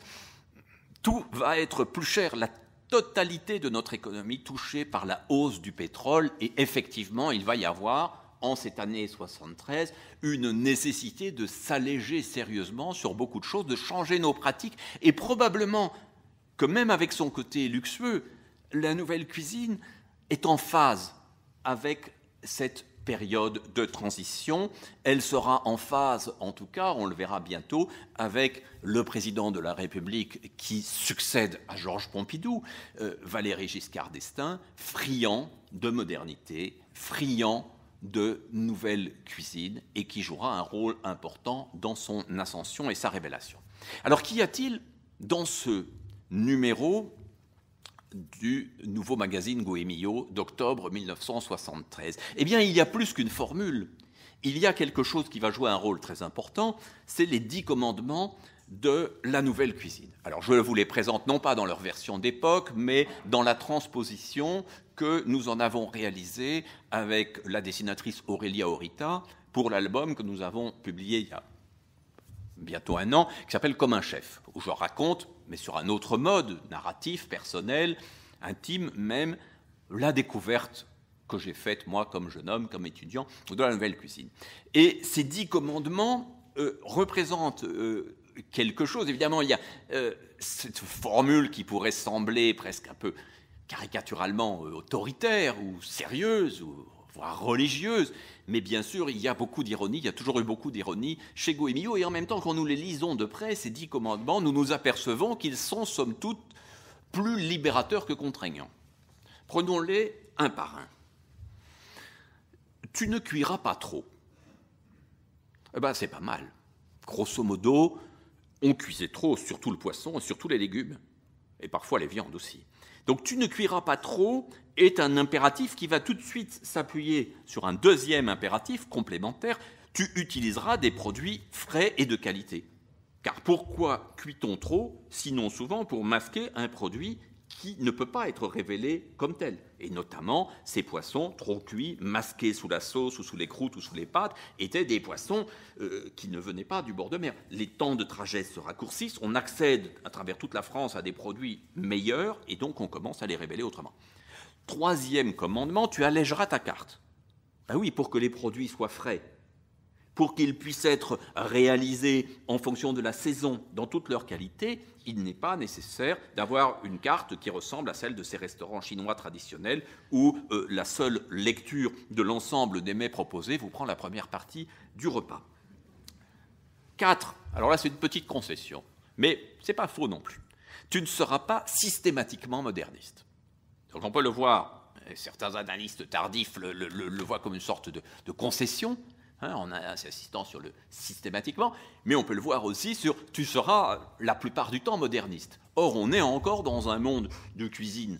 tout va être plus cher, la totalité de notre économie touchée par la hausse du pétrole, et effectivement, il va y avoir, en cette année 73, une nécessité de s'alléger sérieusement sur beaucoup de choses, de changer nos pratiques, et probablement que même avec son côté luxueux, la nouvelle cuisine est en phase avec cette période de transition. Elle sera en phase, en tout cas, on le verra bientôt, avec le président de la République qui succède à Georges Pompidou, Valéry Giscard d'Estaing, friand de modernité, friand de nouvelle cuisine, et qui jouera un rôle important dans son ascension et sa révélation. Alors, qu'y a-t-il dans ce numéro du nouveau magazine Got et Millot d'octobre 1973? Eh bien, il y a plus qu'une formule. Il y a quelque chose qui va jouer un rôle très important, c'est les 10 commandements de la nouvelle cuisine. Alors, je vous les présente non pas dans leur version d'époque, mais dans la transposition que nous en avons réalisée avec la dessinatrice Aurélia Orita pour l'album que nous avons publié il y a bientôt un an, qui s'appelle « Comme un chef », où je raconte, mais sur un autre mode narratif, personnel, intime même, la découverte que j'ai faite, moi, comme jeune homme, comme étudiant, de la nouvelle cuisine. Et ces 10 commandements représentent quelque chose. Évidemment, il y a cette formule qui pourrait sembler presque un peu caricaturalement autoritaire ou sérieuse, ou voire religieuse, mais bien sûr, il y a beaucoup d'ironie, il y a toujours eu beaucoup d'ironie chez Got et Millot, et en même temps, quand nous les lisons de près, ces 10 commandements, nous nous apercevons qu'ils sont, somme toute, plus libérateurs que contraignants. Prenons-les un par un. Tu ne cuiras pas trop. Eh bien, c'est pas mal. Grosso modo, on cuisait trop, surtout le poisson et surtout les légumes, et parfois les viandes aussi. Donc tu ne cuiras pas trop est un impératif qui va tout de suite s'appuyer sur un deuxième impératif complémentaire, tu utiliseras des produits frais et de qualité. Car pourquoi cuit-on trop, sinon souvent pour masquer un produit qui ne peut pas être révélé comme tel. Et notamment, ces poissons trop cuits, masqués sous la sauce ou sous les croûtes ou sous les pâtes, étaient des poissons qui ne venaient pas du bord de mer. Les temps de trajet se raccourcissent, on accède à travers toute la France à des produits meilleurs, et donc on commence à les révéler autrement. Troisième commandement, tu allégeras ta carte. Ben oui, pour que les produits soient frais, pour qu'ils puissent être réalisés en fonction de la saison, dans toute leur qualité, il n'est pas nécessaire d'avoir une carte qui ressemble à celle de ces restaurants chinois traditionnels où la seule lecture de l'ensemble des mets proposés vous prend la première partie du repas. 4. Alors là, c'est une petite concession, mais ce n'est pas faux non plus. Tu ne seras pas systématiquement moderniste. Donc on peut le voir, certains analystes tardifs le voient comme une sorte de concession, en insistant sur le systématiquement, mais on peut le voir aussi sur « tu seras la plupart du temps moderniste ». Or, on est encore dans un monde de cuisine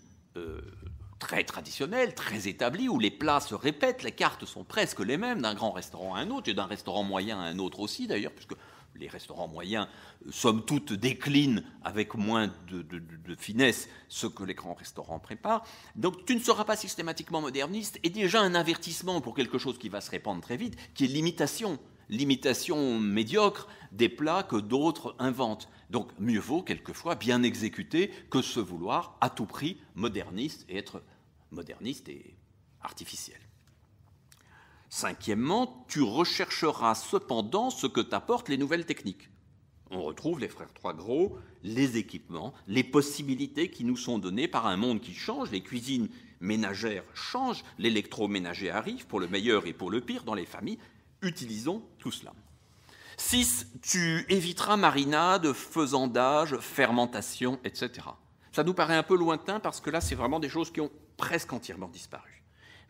très traditionnel, très établi, où les plats se répètent, les cartes sont presque les mêmes d'un grand restaurant à un autre, et d'un restaurant moyen à un autre aussi d'ailleurs, puisque les restaurants moyens, somme toute, déclinent avec moins de finesse ce que les grands restaurants préparent. Donc tu ne seras pas systématiquement moderniste, et déjà un avertissement pour quelque chose qui va se répandre très vite, qui est l'imitation médiocre des plats que d'autres inventent. Donc mieux vaut quelquefois bien exécuter que se vouloir à tout prix moderniste et être moderniste et artificiel. Cinquièmement, tu rechercheras cependant ce que t'apportent les nouvelles techniques. On retrouve les frères Trois Gros, les équipements, les possibilités qui nous sont données par un monde qui change, les cuisines ménagères changent, l'électroménager arrive pour le meilleur et pour le pire dans les familles. Utilisons tout cela. 6. Tu éviteras marinade, faisandage, fermentation, etc. Ça nous paraît un peu lointain parce que là, c'est vraiment des choses qui ont presque entièrement disparu.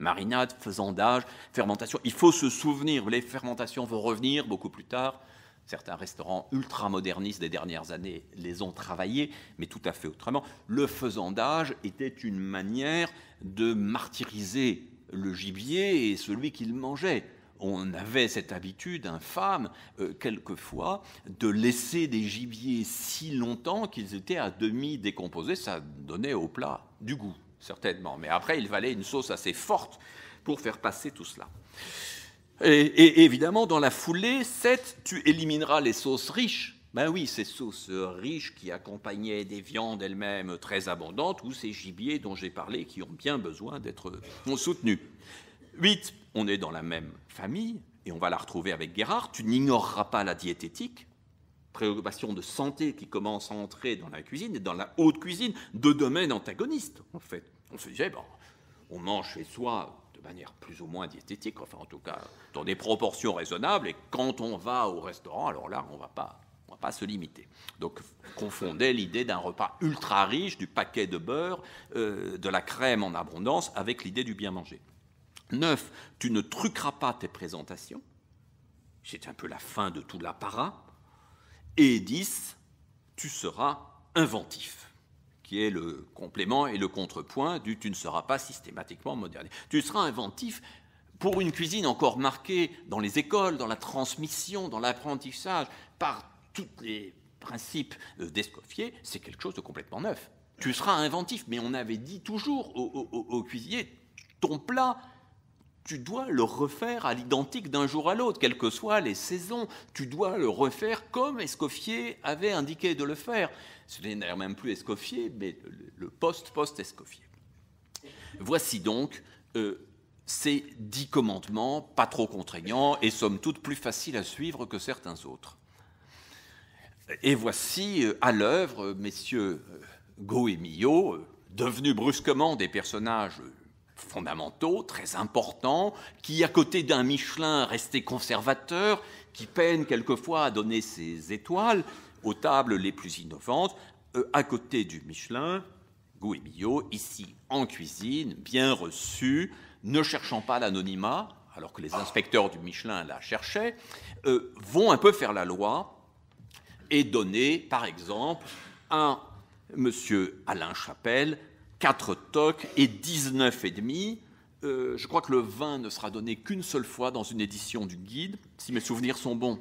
Marinade, faisandage, fermentation. Il faut se souvenir, les fermentations vont revenir beaucoup plus tard. Certains restaurants ultra-modernistes des dernières années les ont travaillés, mais tout à fait autrement. Le faisandage était une manière de martyriser le gibier et celui qui le mangeait. On avait cette habitude infâme, quelquefois, de laisser des gibiers si longtemps qu'ils étaient à demi décomposés. Ça donnait au plat du goût, certainement. Mais après, il fallait une sauce assez forte pour faire passer tout cela. Et évidemment, dans la foulée, 7, tu élimineras les sauces riches. Ben oui, ces sauces riches qui accompagnaient des viandes elles-mêmes très abondantes ou ces gibiers dont j'ai parlé qui ont bien besoin d'être soutenus. 8, on est dans la même famille, et on va la retrouver avec Guérard, tu n'ignoreras pas la diététique, préoccupation de santé qui commence à entrer dans la cuisine, et dans la haute cuisine, deux domaines antagonistes, en fait. On se disait, bon, on mange chez soi de manière plus ou moins diététique, enfin en tout cas dans des proportions raisonnables, et quand on va au restaurant, alors là, on ne va pas se limiter. Donc, confondait l'idée d'un repas ultra riche, du paquet de beurre, de la crème en abondance, avec l'idée du bien manger. 9, tu ne truqueras pas tes présentations. C'est un peu la fin de tout l'apparat. Et 10, tu seras inventif, qui est le complément et le contrepoint du tu ne seras pas systématiquement moderne. Tu seras inventif pour une cuisine encore marquée dans les écoles, dans la transmission, dans l'apprentissage, par tous les principes d'Escoffier, c'est quelque chose de complètement neuf. Tu seras inventif, mais on avait dit toujours aux cuisiniers, ton plat, tu dois le refaire à l'identique d'un jour à l'autre, quelles que soient les saisons. Tu dois le refaire comme Escoffier avait indiqué de le faire. Ce n'est d'ailleurs même plus Escoffier, mais le post-Escoffier. Voici donc ces 10 commandements, pas trop contraignants et somme toute plus faciles à suivre que certains autres. Et voici à l'œuvre, messieurs Gault et Milhaud, devenus brusquement des personnages fondamentaux, très importants, qui, à côté d'un Michelin resté conservateur, qui peine quelquefois à donner ses étoiles aux tables les plus innovantes, à côté du Michelin, Gault et Milhaud, ici en cuisine, bien reçus, ne cherchant pas l'anonymat, alors que les inspecteurs du Michelin la cherchaient, vont un peu faire la loi, est donné, par exemple, à M. Alain Chapelle, 4 toques et 19,5. Je crois que le 20 ne sera donné qu'une seule fois dans une édition du guide, si mes souvenirs sont bons,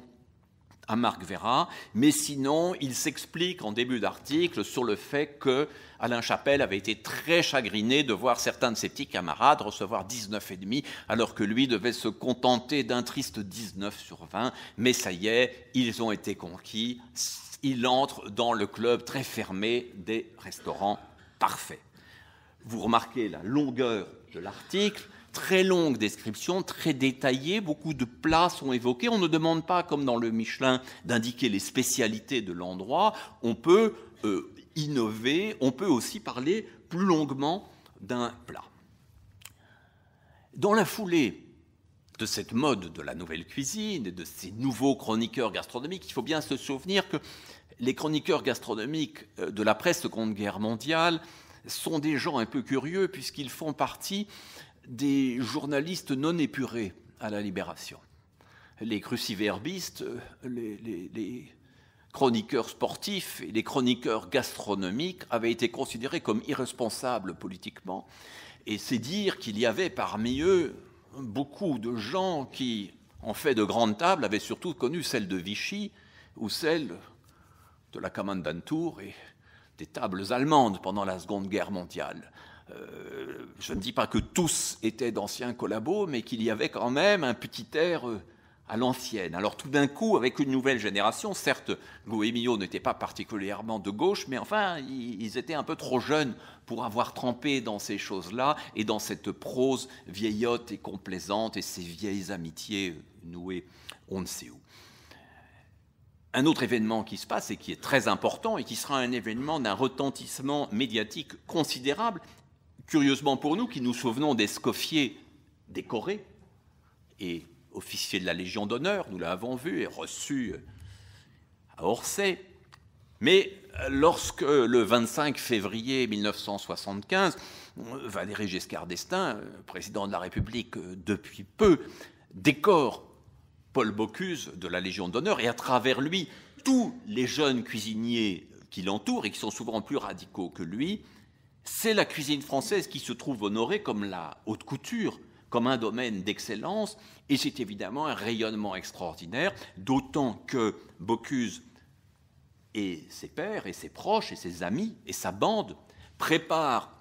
à Marc Verrat, mais sinon, il s'explique en début d'article sur le fait que Alain Chapelle avait été très chagriné de voir certains de ses petits camarades recevoir 19,5, alors que lui devait se contenter d'un triste 19 sur 20, mais ça y est, ils ont été conquis, il entre dans le club très fermé des restaurants parfaits. Vous remarquez la longueur de l'article, très longue description, très détaillée, beaucoup de plats sont évoqués. On ne demande pas, comme dans le Michelin, d'indiquer les spécialités de l'endroit. On peut innover, on peut aussi parler plus longuement d'un plat. Dans la foulée de cette mode de la nouvelle cuisine et de ces nouveaux chroniqueurs gastronomiques, il faut bien se souvenir que les chroniqueurs gastronomiques de la presse-seconde guerre mondiale sont des gens un peu curieux puisqu'ils font partie des journalistes non épurés à la Libération. Les cruciverbistes, les chroniqueurs sportifs et les chroniqueurs gastronomiques avaient été considérés comme irresponsables politiquement. Et c'est dire qu'il y avait parmi eux beaucoup de gens qui, en fait de grandes tables, avaient surtout connu celle de Vichy ou celle de la Kommandantur et des tables allemandes pendant la Seconde Guerre mondiale. Je ne dis pas que tous étaient d'anciens collabos, mais qu'il y avait quand même un petit air à l'ancienne. Alors tout d'un coup, avec une nouvelle génération, certes, Gou et Millot n'étaient pas particulièrement de gauche, mais enfin, ils étaient un peu trop jeunes pour avoir trempé dans ces choses-là et dans cette prose vieillotte et complaisante et ces vieilles amitiés nouées on ne sait où. Un autre événement qui se passe et qui est très important et qui sera un événement d'un retentissement médiatique considérable, curieusement pour nous qui nous souvenons d'Escoffier décoré et officier de la Légion d'honneur, nous l'avons vu et reçu à Orsay. Mais lorsque le 25 février 1975, Valéry Giscard d'Estaing, président de la République depuis peu, décore Paul Bocuse de la Légion d'honneur et à travers lui, tous les jeunes cuisiniers qui l'entourent et qui sont souvent plus radicaux que lui, c'est la cuisine française qui se trouve honorée comme la haute couture, comme un domaine d'excellence, et c'est évidemment un rayonnement extraordinaire, d'autant que Bocuse et ses pairs et ses proches et ses amis et sa bande préparent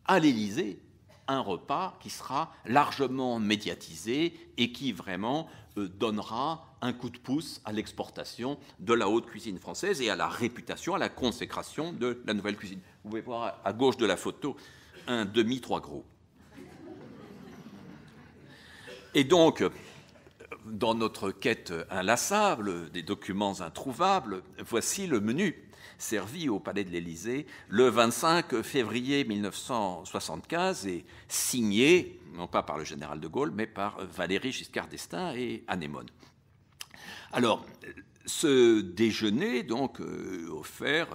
à l'Élysée un repas qui sera largement médiatisé et qui vraiment donnera un coup de pouce à l'exportation de la haute cuisine française et à la réputation, à la consécration de la nouvelle cuisine. Vous pouvez voir à gauche de la photo un demi-trois gros. Et donc, dans notre quête inlassable des documents introuvables, voici le menu servi au Palais de l'Élysée le 25 février 1975 et signé, non pas par le général de Gaulle, mais par Valéry Giscard d'Estaing et Anémone. Alors, ce déjeuner, donc, offert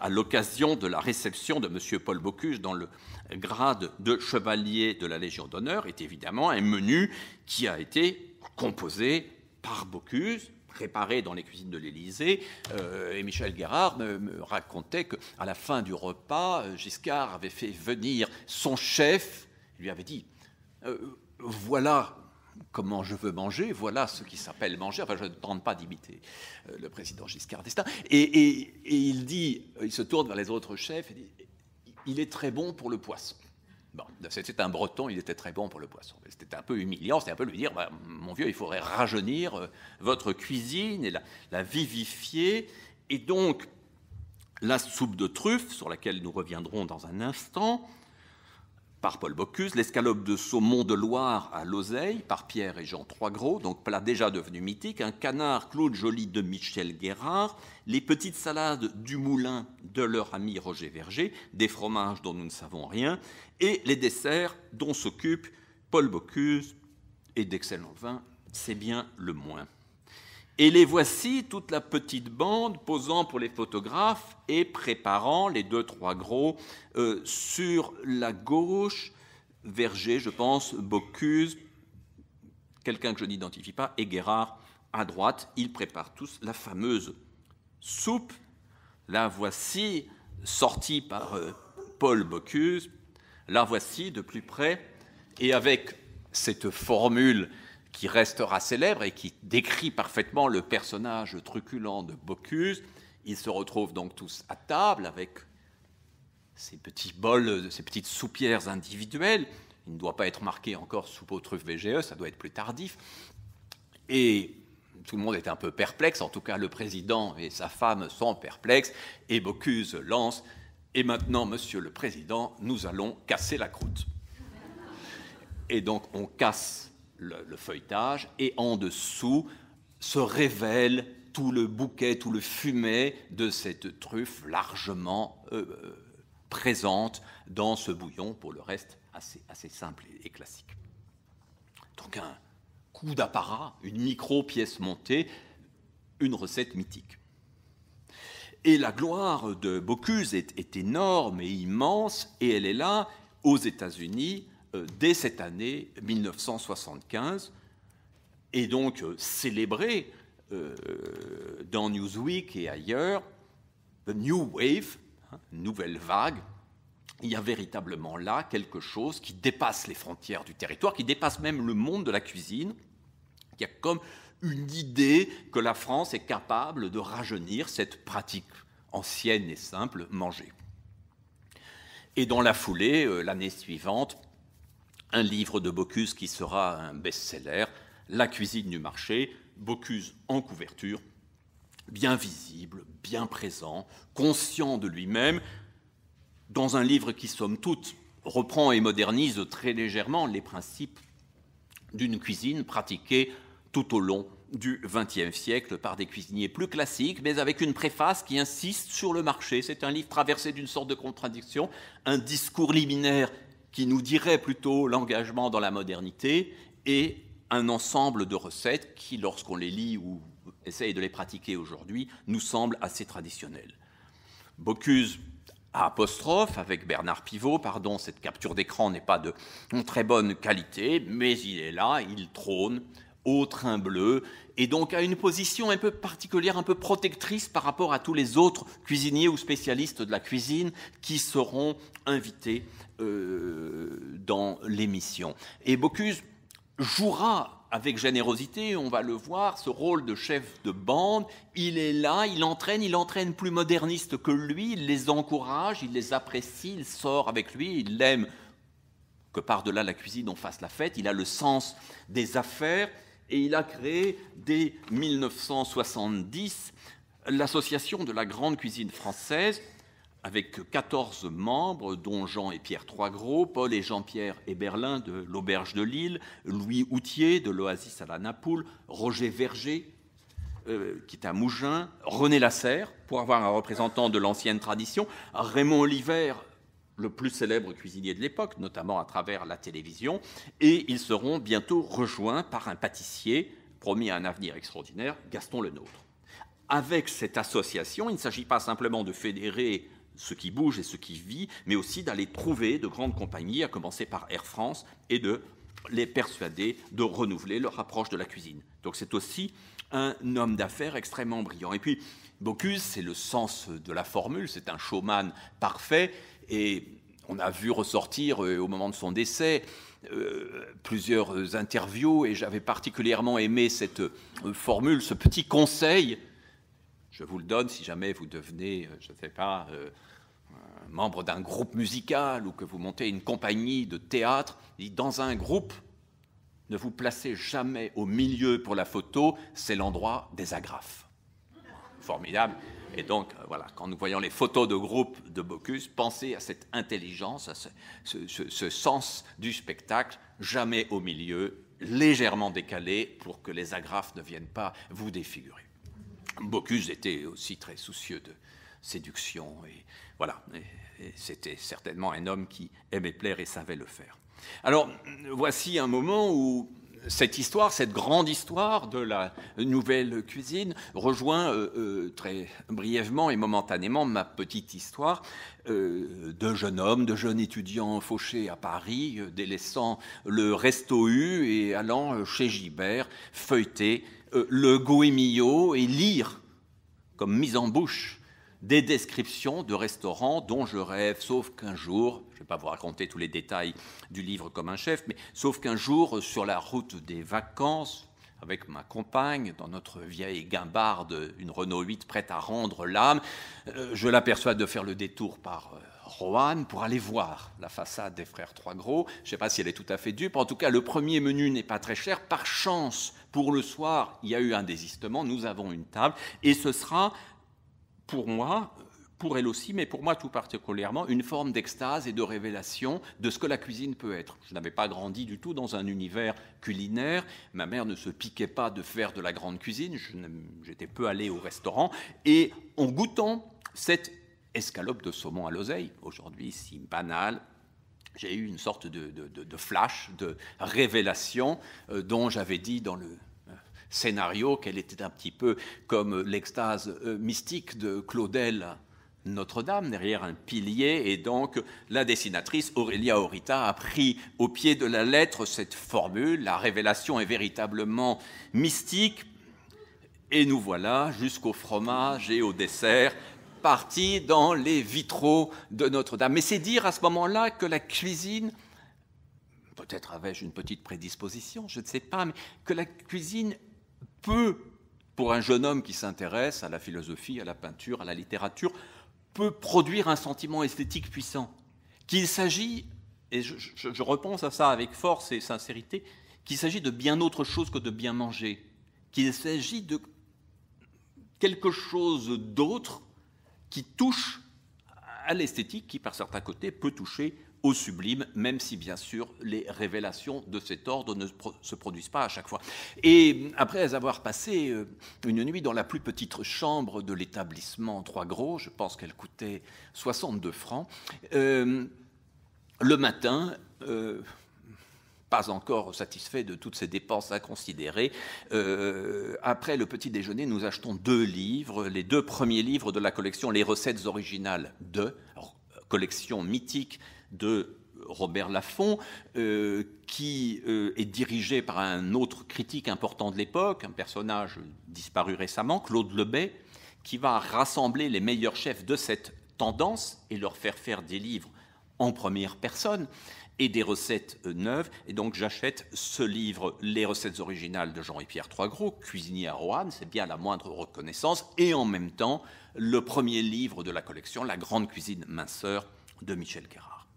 à l'occasion de la réception de M. Paul Bocuse dans le grade de chevalier de la Légion d'honneur, est évidemment un menu qui a été composé par Bocuse, préparé dans les cuisines de l'Élysée, et Michel Guérard me racontait qu'à la fin du repas, Giscard avait fait venir son chef, il lui avait dit « Voilà comment je veux manger, voilà ce qui s'appelle manger », enfin je ne tente pas d'imiter le président Giscard d'Estaing, et il dit, il se tourne vers les autres chefs et dit « Il est très bon pour le poisson ». Bon, c'était un Breton, il était très bon pour le poisson. C'était un peu humiliant, c'était un peu lui dire bah, « Mon vieux, il faudrait rajeunir votre cuisine et la vivifier. » Et donc, la soupe de truffe, sur laquelle nous reviendrons dans un instant, par Paul Bocuse, l'escalope de saumon de Loire à l'oseille, par Pierre et Jean Troisgros, donc plat déjà devenu mythique, un canard Claude Joly de Michel Guérard, les petites salades du Moulin de leur ami Roger Verger, des fromages dont nous ne savons rien, et les desserts dont s'occupe Paul Bocuse, et d'excellents vins, c'est bien le moins. Et les voici, toute la petite bande, posant pour les photographes et préparant les 2-3 gros sur la gauche, Verger, je pense, Bocuse, quelqu'un que je n'identifie pas, et Guérard à droite. Ils préparent tous la fameuse soupe. La voici, sortie par Paul Bocuse. La voici de plus près, et avec cette formule qui restera célèbre et qui décrit parfaitement le personnage truculent de Bocuse, ils se retrouvent donc tous à table avec ces petits bols, ces petites soupières individuelles. Il ne doit pas être marqué encore soupe aux truffes VGE, ça doit être plus tardif. Et tout le monde est un peu perplexe, en tout cas le président et sa femme sont perplexes, et Bocuse lance « Et maintenant, monsieur le président, nous allons casser la croûte ». Et donc on casse le feuilletage, et en dessous se révèle tout le bouquet, tout le fumet de cette truffe largement présente dans ce bouillon, pour le reste assez simple et classique. Donc un coup d'apparat, une micro-pièce montée, une recette mythique. Et la gloire de Bocuse est énorme et immense, et elle est là aux États-Unis dès cette année 1975, et donc célébrée dans Newsweek et ailleurs, The New Wave, nouvelle vague. Il y a véritablement là quelque chose qui dépasse les frontières du territoire, qui dépasse même le monde de la cuisine. Il y a comme une idée que la France est capable de rajeunir cette pratique ancienne et simple, manger. Et dans la foulée, l'année suivante, un livre de Bocuse qui sera un best-seller, La cuisine du marché, Bocuse en couverture, bien visible, bien présent, conscient de lui-même, dans un livre qui, somme toute, reprend et modernise très légèrement les principes d'une cuisine pratiquée tout au long du XXe siècle par des cuisiniers plus classiques, mais avec une préface qui insiste sur le marché. C'est un livre traversé d'une sorte de contradiction, un discours liminaire qui nous dirait plutôt l'engagement dans la modernité, et un ensemble de recettes qui, lorsqu'on les lit ou essaye de les pratiquer aujourd'hui, nous semblent assez traditionnelles. Bocuse apostrophe avec Bernard Pivot, pardon, cette capture d'écran n'est pas de très bonne qualité, mais il est là, il trône au train bleu, et donc a une position un peu particulière, un peu protectrice par rapport à tous les autres cuisiniers ou spécialistes de la cuisine qui seront invités dans l'émission. Et Bocuse jouera avec générosité, on va le voir, ce rôle de chef de bande. Il est là, il entraîne plus moderniste que lui, il les encourage, il les apprécie, il sort avec lui, il aime que par-delà la cuisine on fasse la fête, il a le sens des affaires, et il a créé dès 1970 l'association de la grande cuisine française, avec 14 membres, dont Jean et Pierre Troisgros, Paul et Jean-Pierre Héberlin de l'Auberge de Lille, Louis Houtier de l'Oasis à la Napoule, Roger Verger, qui est à Mougins, René Lasserre, pour avoir un représentant de l'ancienne tradition, Raymond Oliver, le plus célèbre cuisinier de l'époque, notamment à travers la télévision, et ils seront bientôt rejoints par un pâtissier promis à un avenir extraordinaire, Gaston Lenôtre. Avec cette association, il ne s'agit pas simplement de fédérer ce qui bouge et ce qui vit, mais aussi d'aller trouver de grandes compagnies, à commencer par Air France, et de les persuader de renouveler leur approche de la cuisine. Donc c'est aussi un homme d'affaires extrêmement brillant. Et puis Bocuse, c'est le sens de la formule, c'est un showman parfait, et on a vu ressortir au moment de son décès plusieurs interviews, et j'avais particulièrement aimé cette formule, ce petit conseil. Je vous le donne si jamais vous devenez, je ne sais pas, membre d'un groupe musical ou que vous montez une compagnie de théâtre. Dans un groupe, ne vous placez jamais au milieu pour la photo, c'est l'endroit des agrafes. Formidable. Et donc, voilà, quand nous voyons les photos de groupe de Bocuse, pensez à cette intelligence, à ce sens du spectacle, jamais au milieu, légèrement décalé pour que les agrafes ne viennent pas vous défigurer. Bocuse était aussi très soucieux de séduction, et voilà, et c'était certainement un homme qui aimait plaire et savait le faire. Alors, voici un moment où cette histoire, cette grande histoire de la nouvelle cuisine rejoint très brièvement et momentanément ma petite histoire de jeune homme, de jeune étudiant fauché à Paris, délaissant le Resto U et allant chez Gibert feuilleter le Goemio et lire, comme mise en bouche des descriptions de restaurants dont je rêve, sauf qu'un jour, je ne vais pas vous raconter tous les détails du livre comme un chef, mais sauf qu'un jour, sur la route des vacances, avec ma compagne, dans notre vieille guimbarde, une Renault 8 prête à rendre l'âme, je l'aperçois de faire le détour par Roanne pour aller voir la façade des Frères Trois Gros. Je ne sais pas si elle est tout à fait dupe. En tout cas, le premier menu n'est pas très cher. Par chance, pour le soir, il y a eu un désistement. Nous avons une table et ce sera, pour moi, pour elle aussi, mais pour moi tout particulièrement, une forme d'extase et de révélation de ce que la cuisine peut être. Je n'avais pas grandi du tout dans un univers culinaire. Ma mère ne se piquait pas de faire de la grande cuisine. J'étais peu allé au restaurant. Et en goûtant cette escalope de saumon à l'oseille, aujourd'hui si banale, j'ai eu une sorte de flash, de révélation dont j'avais dit dans le scénario qu'elle était un petit peu comme l'extase mystique de Claudel Notre-Dame, derrière un pilier, et donc la dessinatrice Aurélia Aurita a pris au pied de la lettre cette formule. La révélation est véritablement mystique, et nous voilà jusqu'au fromage et au dessert, partis dans les vitraux de Notre-Dame. Mais c'est dire à ce moment-là que la cuisine, peut-être avais-je une petite prédisposition, je ne sais pas, mais que la cuisine peut, pour un jeune homme qui s'intéresse à la philosophie, à la peinture, à la littérature, peut produire un sentiment esthétique puissant. Qu'il s'agit, et je repense à ça avec force et sincérité, qu'il s'agit de bien autre chose que de bien manger, qu'il s'agit de quelque chose d'autre qui touche à l'esthétique, qui par certains côtés peut toucher au sublime, même si bien sûr les révélations de cet ordre ne se produisent pas à chaque fois. Et après avoir passé une nuit dans la plus petite chambre de l'établissement Trois Gros, je pense qu'elle coûtait 62 francs, le matin, pas encore satisfait de toutes ces dépenses inconsidérées, après le petit déjeuner, nous achetons 2 livres, les 2 premiers livres de la collection Les recettes originales de, collection mythique de Robert Laffont, qui est dirigé par un autre critique important de l'époque, un personnage disparu récemment, Claude Lebet, qui va rassembler les meilleurs chefs de cette tendance et leur faire des livres en première personne et des recettes neuves. Et donc j'achète ce livre, Les recettes originales de Jean et Pierre Trois Gros, cuisinier à Roanne, c'est bien la moindre reconnaissance, et en même temps le premier livre de la collection, La grande cuisine minceur de Michel Guérard.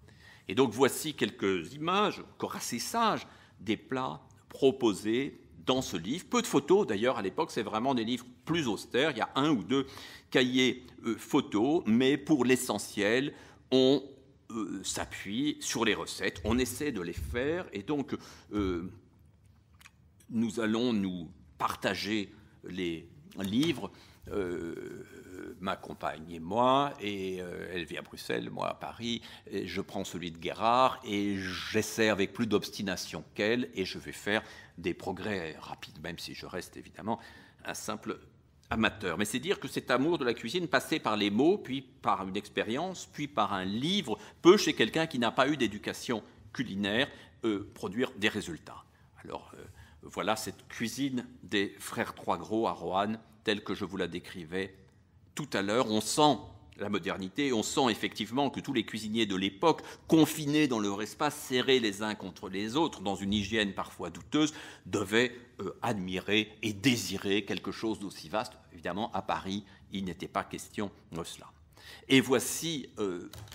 Et donc voici quelques images, encore assez sages, des plats proposés dans ce livre. Peu de photos, d'ailleurs, à l'époque, c'est vraiment des livres plus austères. Il y a 1 ou 2 cahiers photos, mais pour l'essentiel, on s'appuie sur les recettes, on essaie de les faire, et donc nous allons nous partager les livres, ma compagne et moi, et elle vit à Bruxelles, moi à Paris, et je prends celui de Guérard, et j'essaie avec plus d'obstination qu'elle, et je vais faire des progrès rapides, même si je reste évidemment un simple amateur. Mais c'est dire que cet amour de la cuisine, passé par les mots, puis par une expérience, puis par un livre, peut, chez quelqu'un qui n'a pas eu d'éducation culinaire, produire des résultats. Alors voilà cette cuisine des Frères Trois Gros à Roanne, telle que je vous la décrivais tout à l'heure. On sent la modernité, on sent effectivement que tous les cuisiniers de l'époque, confinés dans leur espace, serrés les uns contre les autres, dans une hygiène parfois douteuse, devaient admirer et désirer quelque chose d'aussi vaste. Évidemment, à Paris, il n'était pas question de cela. Et voici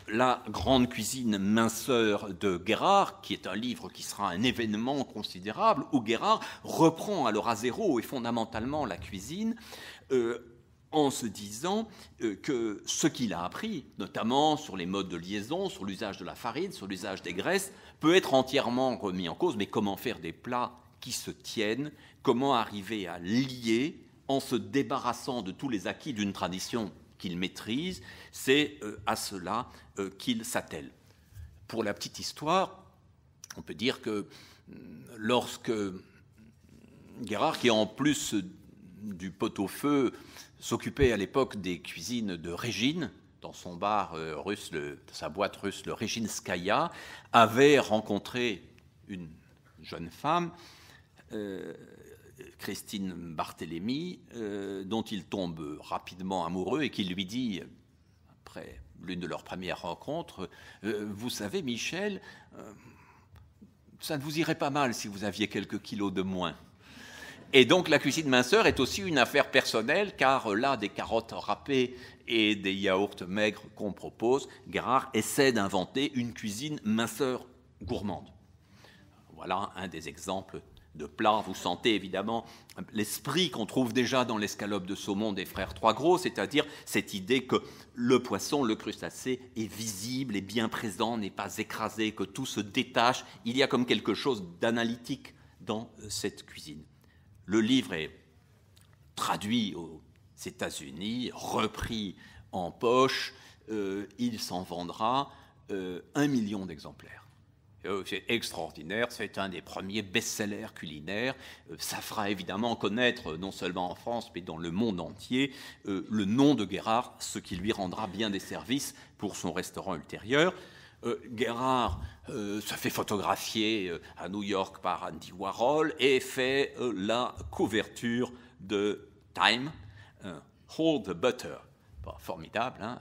la grande cuisine minceur de Guérard, qui est un livre qui sera un événement considérable, où Guérard reprend alors à zéro et fondamentalement la cuisine, en se disant que ce qu'il a appris, notamment sur les modes de liaison, sur l'usage de la farine, sur l'usage des graisses, peut être entièrement remis en cause. Mais comment faire des plats qui se tiennent? Comment arriver à lier en se débarrassant de tous les acquis d'une tradition qu'il maîtrise? C'est à cela qu'il s'attelle. Pour la petite histoire, on peut dire que lorsque Guérard, qui en plus du pot-au-feu s'occupait à l'époque des cuisines de Régine, dans son bar russe, sa boîte russe, le Reginskaya, avait rencontré une jeune femme Christine Barthélemy, dont il tombe rapidement amoureux et qui lui dit, après l'une de leurs premières rencontres, vous savez, Michel, ça ne vous irait pas mal si vous aviez quelques kilos de moins. Et donc la cuisine minceur est aussi une affaire personnelle, car là, des carottes râpées et des yaourts maigres qu'on propose, Guérard essaie d'inventer une cuisine minceur gourmande. Voilà un des exemples de plats. Vous sentez évidemment l'esprit qu'on trouve déjà dans l'escalope de saumon des frères Trois Gros, c'est-à-dire cette idée que le poisson, le crustacé, est visible, est bien présent, n'est pas écrasé, que tout se détache. Il y a comme quelque chose d'analytique dans cette cuisine. Le livre est traduit aux États-Unis, repris en poche, il s'en vendra 1 million d'exemplaires. C'est extraordinaire, c'est un des premiers best-sellers culinaires. Ça fera évidemment connaître, non seulement en France, mais dans le monde entier, le nom de Guérard, ce qui lui rendra bien des services pour son restaurant ultérieur. Guérard se fait photographier à New York par Andy Warhol et fait la couverture de Time, Hold the Butter. Bon, formidable, hein.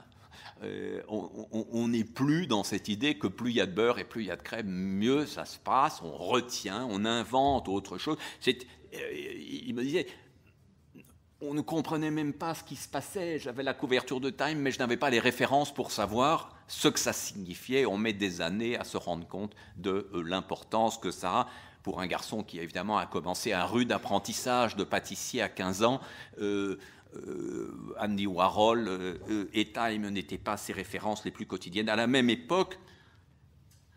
On n'est plus dans cette idée que plus il y a de beurre et plus il y a de crème, mieux ça se passe, on retient, on invente autre chose. Il me disait, on ne comprenait même pas ce qui se passait, j'avais la couverture de Time, mais je n'avais pas les références pour savoir ce que ça signifiait. On met des années à se rendre compte de l'importance que ça a pour un garçon qui évidemment a commencé un rude apprentissage de pâtissier à 15 ans. Andy Warhol et Time n'étaient pas ses références les plus quotidiennes. À la même époque,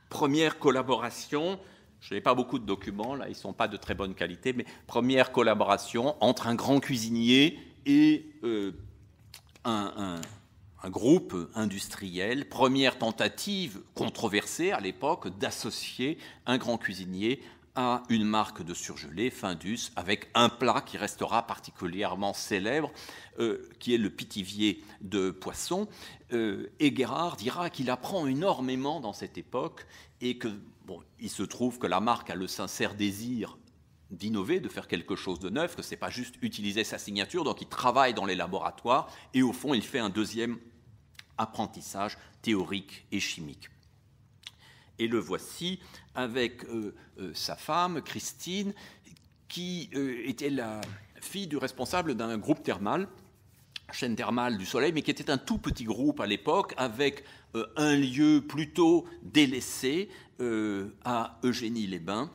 première collaboration, je n'ai pas beaucoup de documents, là ils ne sont pas de très bonne qualité, mais première collaboration entre un grand cuisinier et un groupe industriel, première tentative controversée à l'époque d'associer un grand cuisinier à une marque de surgelé, Findus, avec un plat qui restera particulièrement célèbre, qui est le pitivier de poisson. Et Guérard dira qu'il apprend énormément dans cette époque et que, bon, il se trouve que la marque a le sincère désir d'innover, de faire quelque chose de neuf, que ce n'est pas juste utiliser sa signature, donc il travaille dans les laboratoires et au fond, il fait un deuxième apprentissage théorique et chimique. Et le voici avec sa femme, Christine, qui était la fille du responsable d'un groupe thermal, chaîne thermale du Soleil, mais qui était un tout petit groupe à l'époque, avec un lieu plutôt délaissé à Eugénie-les-Bains.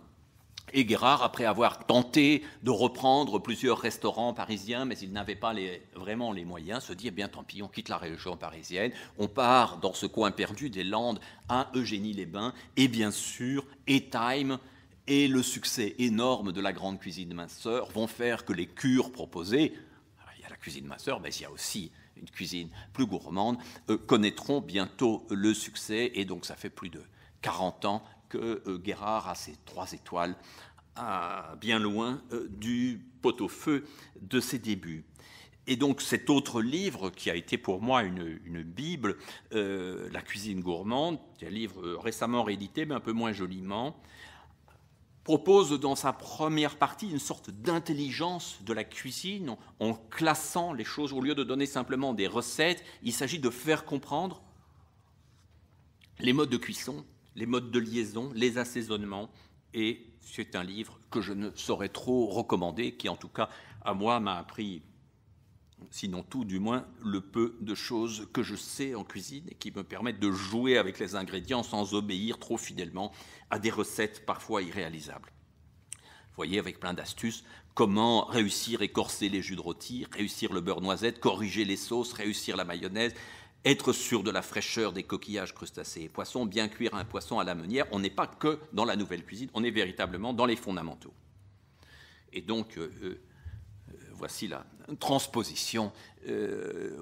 Et Guérard, après avoir tenté de reprendre plusieurs restaurants parisiens, mais il n'avait pas vraiment les moyens, se dit, eh bien tant pis, on quitte la région parisienne, on part dans ce coin perdu des Landes à Eugénie-les-Bains, et bien sûr, Time et le succès énorme de la grande cuisine minceur vont faire que les cures proposées, alors, il y a la cuisine minceur, mais il y a aussi une cuisine plus gourmande, connaîtront bientôt le succès, et donc ça fait plus de 40 ans que Guérard a ses 3 étoiles bien loin du pot-au-feu de ses débuts. Et donc cet autre livre, qui a été pour moi une bible, La cuisine gourmande, qui est un livre récemment réédité, mais un peu moins joliment, propose dans sa première partie une sorte d'intelligence de la cuisine, en classant les choses. Au lieu de donner simplement des recettes, il s'agit de faire comprendre les modes de cuisson, les modes de liaison, les assaisonnements, et c'est un livre que je ne saurais trop recommander, qui en tout cas, à moi, m'a appris, sinon tout, du moins, le peu de choses que je sais en cuisine et qui me permettent de jouer avec les ingrédients sans obéir trop fidèlement à des recettes parfois irréalisables. Vous voyez, avec plein d'astuces, comment réussir à corser les jus de rôti, réussir le beurre noisette, corriger les sauces, réussir la mayonnaise, être sûr de la fraîcheur des coquillages, crustacés et poissons, bien cuire un poisson à la meunière. On n'est pas que dans la nouvelle cuisine, on est véritablement dans les fondamentaux. Et donc, voici la transposition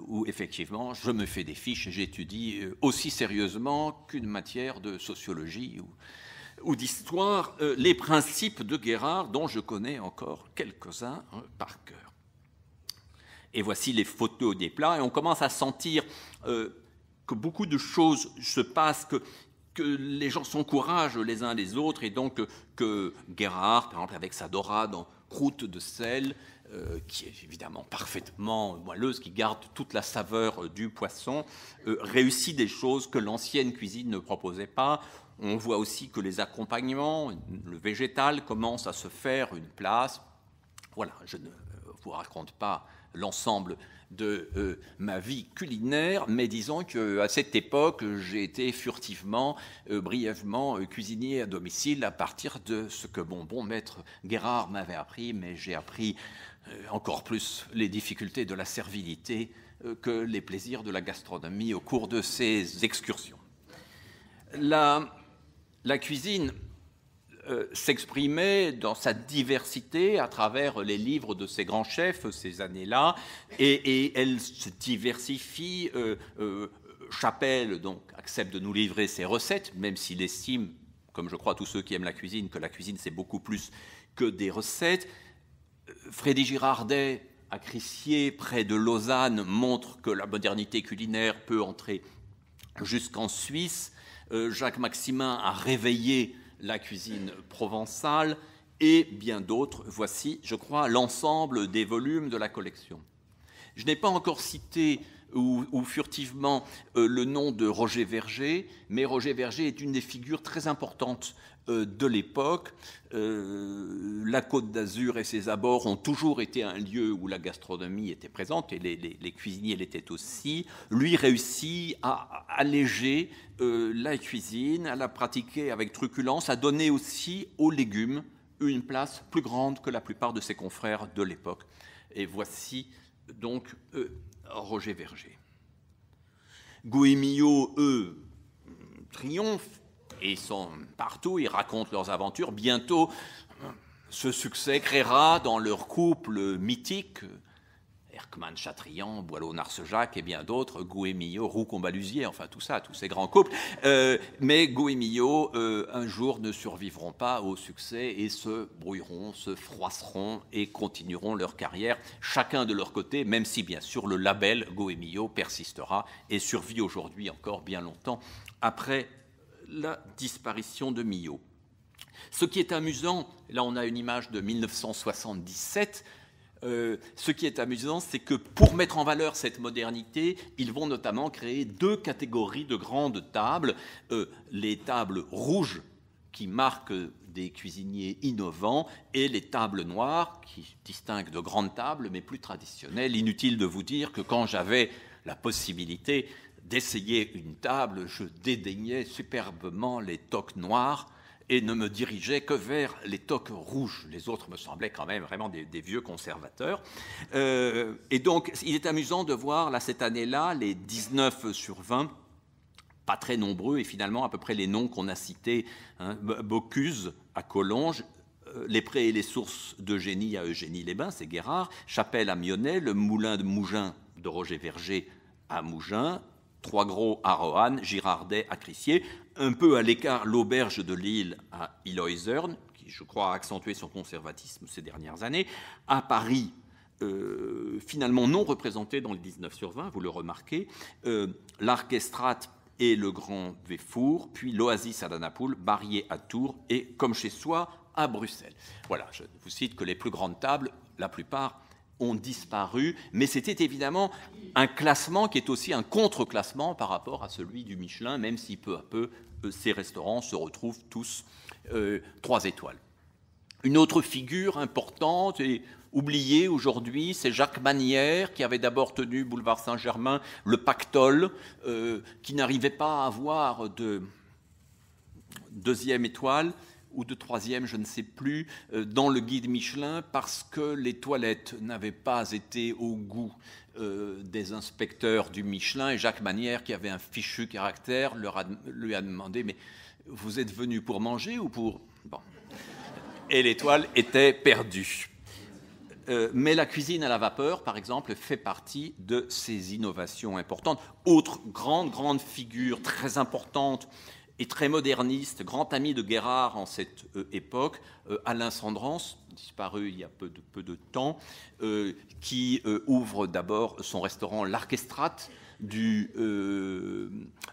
où effectivement je me fais des fiches et j'étudie aussi sérieusement qu'une matière de sociologie ou d'histoire les principes de Guérard, dont je connais encore quelques-uns par cœur. Et voici les photos des plats, et on commence à sentir que beaucoup de choses se passent, que les gens s'encouragent les uns les autres, et donc que Guérard, par exemple, avec sa dorade, croûte de sel qui est évidemment parfaitement moelleuse, qui garde toute la saveur du poisson, réussit des choses que l'ancienne cuisine ne proposait pas. On voit aussi que les accompagnements, le végétal commence à se faire une place. Voilà, je ne vous raconte pas l'ensemble de ma vie culinaire, mais disons qu'à cette époque, j'ai été furtivement, brièvement cuisinier à domicile à partir de ce que mon bon maître Guérard m'avait appris, mais j'ai appris encore plus les difficultés de la servilité que les plaisirs de la gastronomie au cours de ces excursions. La cuisine s'exprimait dans sa diversité à travers les livres de ces grands chefs ces années-là, et elle se diversifie. Chapelle donc accepte de nous livrer ses recettes, même s'il estime, comme je crois tous ceux qui aiment la cuisine, que la cuisine c'est beaucoup plus que des recettes. Frédéric Girardet, à Crissier, près de Lausanne, montre que la modernité culinaire peut entrer jusqu'en Suisse. Jacques Maximin a réveillé la cuisine provençale, et bien d'autres. Voici, je crois, l'ensemble des volumes de la collection. Je n'ai pas encore cité ou furtivement le nom de Roger Verger, mais Roger Verger est une des figures très importantes de l'époque. La Côte d'Azur et ses abords ont toujours été un lieu où la gastronomie était présente, et les cuisiniers l'étaient aussi. Lui réussit à alléger la cuisine, à la pratiquer avec truculence, à donner aussi aux légumes une place plus grande que la plupart de ses confrères de l'époque. Et voici donc Roger Verger. Gouet-Millot, eux, triomphent et sont partout, ils racontent leurs aventures. Bientôt, ce succès créera dans leur couple mythique, Erckmann-Chatrian, Boileau-Narcejac et bien d'autres, Gouet-Millot, Roux-Combalusier, enfin tout ça, tous ces grands couples. Mais Gouet-Millot, un jour, ne survivront pas au succès et se brouilleront, se froisseront et continueront leur carrière, chacun de leur côté, même si bien sûr le label Gouet-Millot persistera et survit aujourd'hui encore bien longtemps après la disparition de Millot. Ce qui est amusant, là on a une image de 1977, ce qui est amusant, c'est que pour mettre en valeur cette modernité, ils vont notamment créer deux catégories de grandes tables. Les tables rouges, qui marquent des cuisiniers innovants, et les tables noires, qui distinguent de grandes tables, mais plus traditionnelles. Inutile de vous dire que quand j'avais la possibilité d'essayer une table, je dédaignais superbement les toques noires, et ne me dirigeait que vers les toques rouges. Les autres me semblaient quand même vraiment des vieux conservateurs. Et donc, il est amusant de voir, là, cette année-là, les 19 sur 20, pas très nombreux, et finalement, à peu près les noms qu'on a cités, hein, Bocuse à Collonges, les Prés et les Sources d'Eugénie à Eugénie-les-Bains, c'est Guérard, Chapelle à Mionnet, le Moulin de Mougins de Roger Verger à Mougins, Trois-Gros à Roanne, Girardet à Crissier, un peu à l'écart l'auberge de Lille à Illoisern, qui je crois a accentué son conservatisme ces dernières années, à Paris, finalement non représenté dans les 19 sur 20, vous le remarquez, l'Archestrate et le Grand Véfour, puis l'Oasis à la Napoule, Barrier à Tours et, comme chez soi, à Bruxelles. Voilà, je vous cite que les plus grandes tables, la plupart, ont disparu, mais c'était évidemment un classement qui est aussi un contre-classement par rapport à celui du Michelin, même si peu à peu, ces restaurants se retrouvent tous 3 étoiles. Une autre figure importante et oubliée aujourd'hui, c'est Jacques Manière, qui avait d'abord tenu boulevard Saint-Germain le Pactole, qui n'arrivait pas à avoir de 2e étoile, ou de 3e, je ne sais plus, dans le guide Michelin, parce que les toilettes n'avaient pas été au goût des inspecteurs du Michelin, et Jacques Manière, qui avait un fichu caractère, lui a demandé « Mais vous êtes venu pour manger ou pour... » Bon. Et l'étoile était perdue. Mais la cuisine à la vapeur, par exemple, fait partie de ces innovations importantes. Autre grande figure très importante et très moderniste, grand ami de Guérard en cette époque, Alain Sandrans, disparu il y a peu de temps, qui ouvre d'abord son restaurant L'Archestrate, du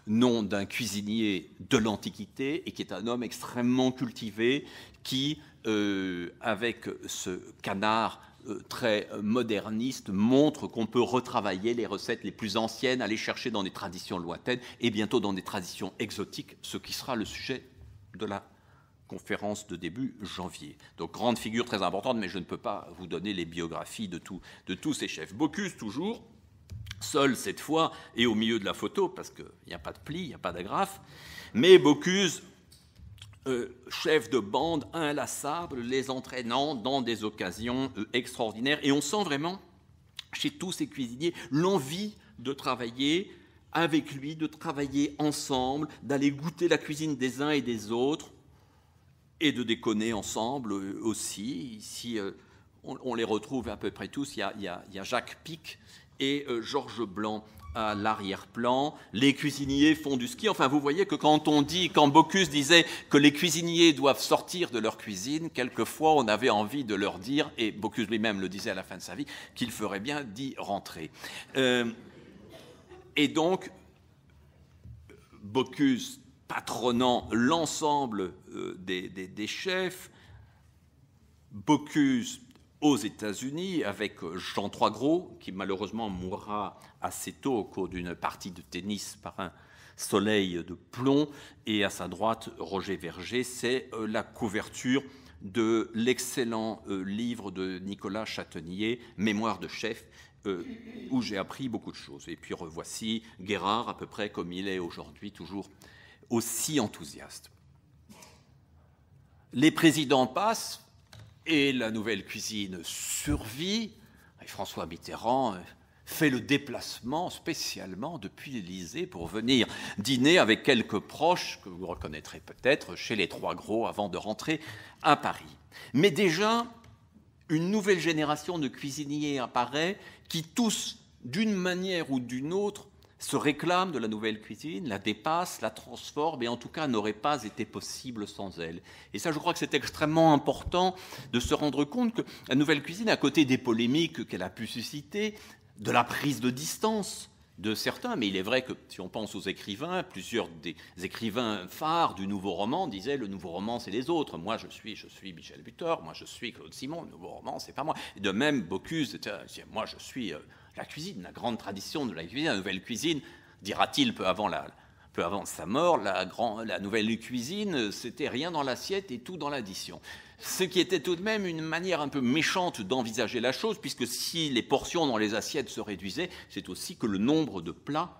nom d'un cuisinier de l'Antiquité et qui est un homme extrêmement cultivé qui, avec ce canard très moderniste, montre qu'on peut retravailler les recettes les plus anciennes, aller chercher dans des traditions lointaines et bientôt dans des traditions exotiques, ce qui sera le sujet de la conférence de début janvier. Donc grande figure très importante, mais je ne peux pas vous donner les biographies de tous ces chefs. Bocuse toujours, seul cette fois, et au milieu de la photo, parce qu'il n'y a pas de pli, il n'y a pas d'agrafe, mais Bocuse, chef de bande inlassable, les entraînant dans des occasions extraordinaires. Et on sent vraiment, chez tous ces cuisiniers, l'envie de travailler avec lui, de travailler ensemble, d'aller goûter la cuisine des uns et des autres, et de déconner ensemble aussi. Ici, on les retrouve à peu près tous. Il y a Jacques Pic et Georges Blanc à l'arrière-plan. Les cuisiniers font du ski. Enfin, vous voyez que quand Bocuse disait que les cuisiniers doivent sortir de leur cuisine, quelquefois on avait envie de leur dire, et Bocuse lui-même le disait à la fin de sa vie, qu'il ferait bien d'y rentrer. Et donc, Bocuse patronnant l'ensemble des chefs, Bocuse aux États-Unis avec Jean Troisgros, qui malheureusement mourra assez tôt au cours d'une partie de tennis par un soleil de plomb, et à sa droite Roger Verger. C'est la couverture de l'excellent livre de Nicolas Chatenier, Mémoire de chef, où j'ai appris beaucoup de choses. Et puis revoici Guérard, à peu près comme il est aujourd'hui, toujours aussi enthousiaste. Les présidents passent et la nouvelle cuisine survit. Et François Mitterrand fait le déplacement spécialement depuis l'Élysée pour venir dîner avec quelques proches que vous reconnaîtrez peut-être chez les Troisgros avant de rentrer à Paris. Mais déjà, une nouvelle génération de cuisiniers apparaît qui tous, d'une manière ou d'une autre, se réclament de la nouvelle cuisine, la dépassent, la transforment, et en tout cas n'aurait pas été possible sans elle. Et ça, je crois que c'est extrêmement important de se rendre compte que la nouvelle cuisine, à côté des polémiques qu'elle a pu susciter, de la prise de distance de certains, mais il est vrai que si on pense aux écrivains, plusieurs des écrivains phares du nouveau roman disaient le nouveau roman c'est les autres, moi je suis Michel Butor, moi je suis Claude Simon, le nouveau roman c'est pas moi. Et de même Bocuse, moi je suis la cuisine, la grande tradition de la cuisine, la nouvelle cuisine, dira-t-il peu avant sa mort, la nouvelle cuisine, c'était rien dans l'assiette et tout dans l'addition. Ce qui était tout de même une manière un peu méchante d'envisager la chose, puisque si les portions dans les assiettes se réduisaient, c'est aussi que le nombre de plats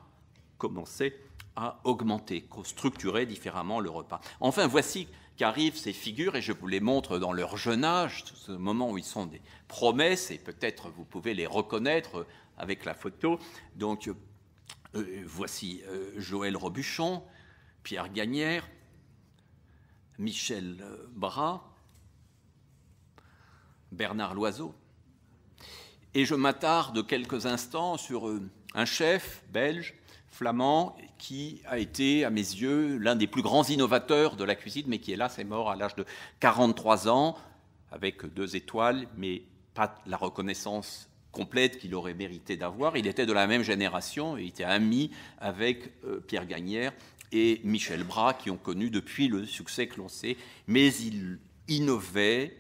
commençait à augmenter, structurer différemment le repas. Enfin, voici qu'arrivent ces figures, et je vous les montre dans leur jeune âge, ce moment où ils sont des promesses, et peut-être vous pouvez les reconnaître avec la photo. Donc, voici Joël Robuchon, Pierre Gagnère, Michel Bras, Bernard Loiseau. Et je m'attarde quelques instants sur un chef belge, flamand, qui a été, à mes yeux, l'un des plus grands innovateurs de la cuisine, mais qui, hélas, est mort à l'âge de 43 ans, avec 2 étoiles, mais pas la reconnaissance complète qu'il aurait mérité d'avoir. Il était de la même génération, et il était ami avec Pierre Gagnère et Michel Bras, qui ont connu depuis le succès que l'on sait, mais il innovait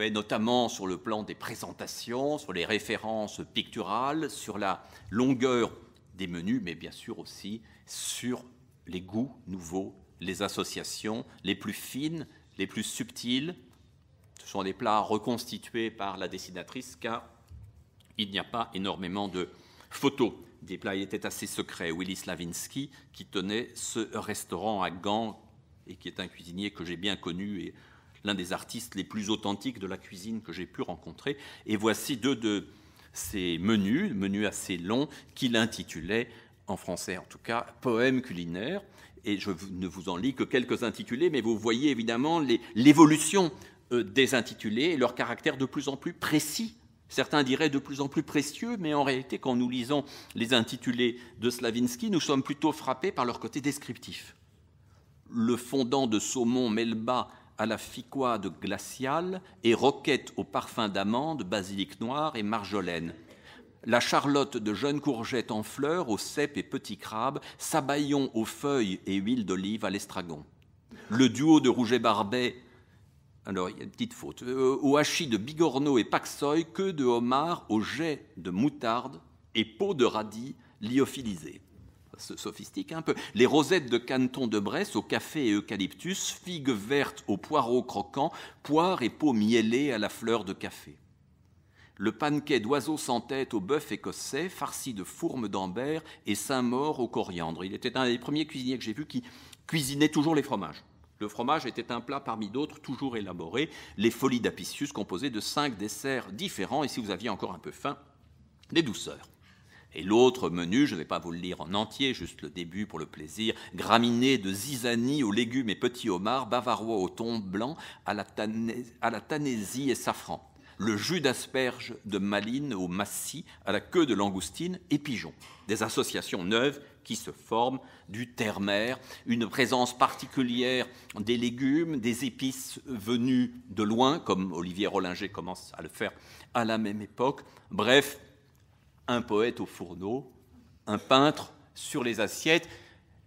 notamment sur le plan des présentations, sur les références picturales, sur la longueur des menus, mais bien sûr aussi sur les goûts nouveaux, les associations les plus fines, les plus subtiles. Ce sont des plats reconstitués par la dessinatrice, car il n'y a pas énormément de photos des plats. Il était assez secret. Willy Slavinsky, qui tenait ce restaurant à Gand et qui est un cuisinier que j'ai bien connu et l'un des artistes les plus authentiques de la cuisine que j'ai pu rencontrer. Et voici 2 de ces menus assez longs, qu'il intitulait, en français en tout cas, Poèmes culinaires. Et je ne vous en lis que quelques intitulés, mais vous voyez évidemment l'évolution des intitulés et leur caractère de plus en plus précis. Certains diraient de plus en plus précieux, mais en réalité, quand nous lisons les intitulés de Slavinsky, nous sommes plutôt frappés par leur côté descriptif. Le fondant de saumon melba à la ficoide glaciale et roquette au parfum d'amande, basilic noir et marjolaine. la charlotte de jeunes courgettes en fleurs, aux cèpes et petits crabes, sabayon aux feuilles et huile d'olive à l'estragon. Le duo de Rouget Barbet, alors il y a une petite faute, au hachis de bigorneau et paxoy, queue de homard au jet de moutarde et peau de radis lyophilisée. Ça se sophistique un peu. Les rosettes de caneton de Bresse au café et eucalyptus, figues vertes aux poireaux croquants, poires et peaux mielées à la fleur de café. Le panquet d'oiseau sans tête au bœuf écossais, farci de fourmes d'ambert et Saint-Maur au coriandre. Il était un des premiers cuisiniers que j'ai vu qui cuisinait toujours les fromages. Le fromage était un plat parmi d'autres toujours élaboré. Les folies d'Apicius composées de 5 desserts différents et, si vous aviez encore un peu faim, des douceurs. Et l'autre menu, je ne vais pas vous le lire en entier, juste le début pour le plaisir, graminé de zizanie aux légumes et petits homards, bavarois au thon blanc, à la tanésie et safran. Le jus d'asperges de Malines au massis, à la queue de langoustine et pigeon. Des associations neuves qui se forment, du terre-mer, une présence particulière des légumes, des épices venues de loin, comme Olivier Rollinger commence à le faire à la même époque. Bref, un poète au fourneau, un peintre sur les assiettes,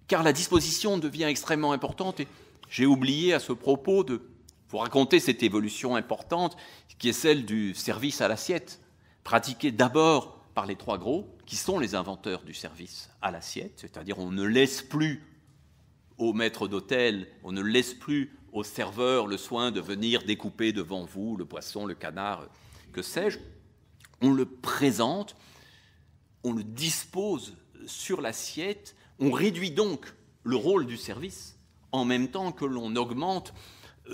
car la disposition devient extrêmement importante. Et j'ai oublié à ce propos de vous raconter cette évolution importante qui est celle du service à l'assiette, pratiquée d'abord par les trois gros, qui sont les inventeurs du service à l'assiette, c'est-à-dire on ne laisse plus au maître d'hôtel, on ne laisse plus au serveur le soin de venir découper devant vous le poisson, le canard, que sais-je. On le présente, on le dispose sur l'assiette, on réduit donc le rôle du service en même temps que l'on augmente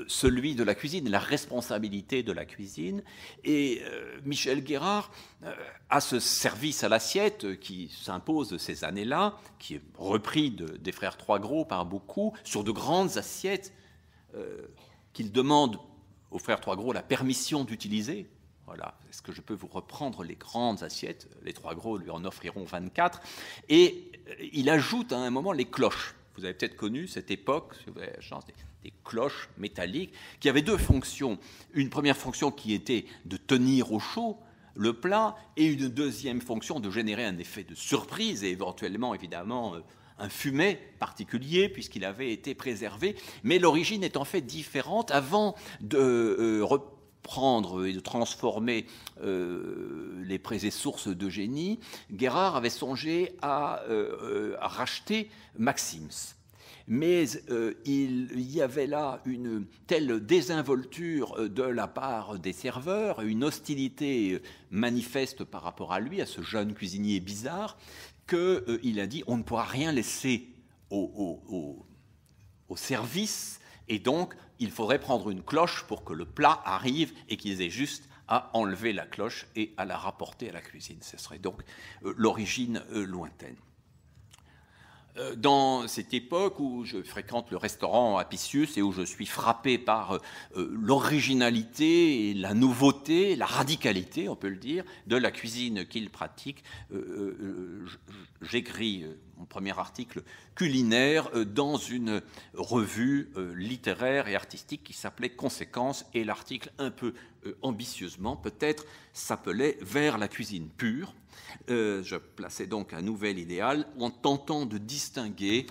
celui de la cuisine, la responsabilité de la cuisine. Et Michel Guérard a ce service à l'assiette qui s'impose ces années-là, qui est repris des frères Trois Gros par beaucoup, sur de grandes assiettes qu'il demande aux frères Trois Gros la permission d'utiliser. Voilà, est-ce que je peux vous reprendre les grandes assiettes? Les Trois Gros lui en offriront 24. Et il ajoute à un moment les cloches. Vous avez peut-être connu cette époque, si vous avez la chance, des cloches métalliques qui avaient deux fonctions. Une première fonction qui était de tenir au chaud le plat et une deuxième fonction de générer un effet de surprise et éventuellement, évidemment, un fumet particulier puisqu'il avait été préservé. Mais l'origine est en fait différente. Avant de reprendre et de transformer les présés sources d'Eugénie, Guérard avait songé à racheter Maxims. Mais il y avait là une telle désinvolture de la part des serveurs, une hostilité manifeste par rapport à lui, à ce jeune cuisinier bizarre, qu'il a dit on ne pourra rien laisser au service, et donc il faudrait prendre une cloche pour que le plat arrive et qu'ils aient juste à enlever la cloche et à la rapporter à la cuisine. Ce serait donc l'origine lointaine. Dans cette époque où je fréquente le restaurant Apicius et où je suis frappé par l'originalité, la nouveauté, la radicalité, on peut le dire, de la cuisine qu'il pratique, j'écris mon premier article culinaire dans une revue littéraire et artistique qui s'appelait Conséquences, et l'article un peu ambitieusement peut-être s'appelait Vers la cuisine pure. Je plaçais donc un nouvel idéal en tentant de distinguer,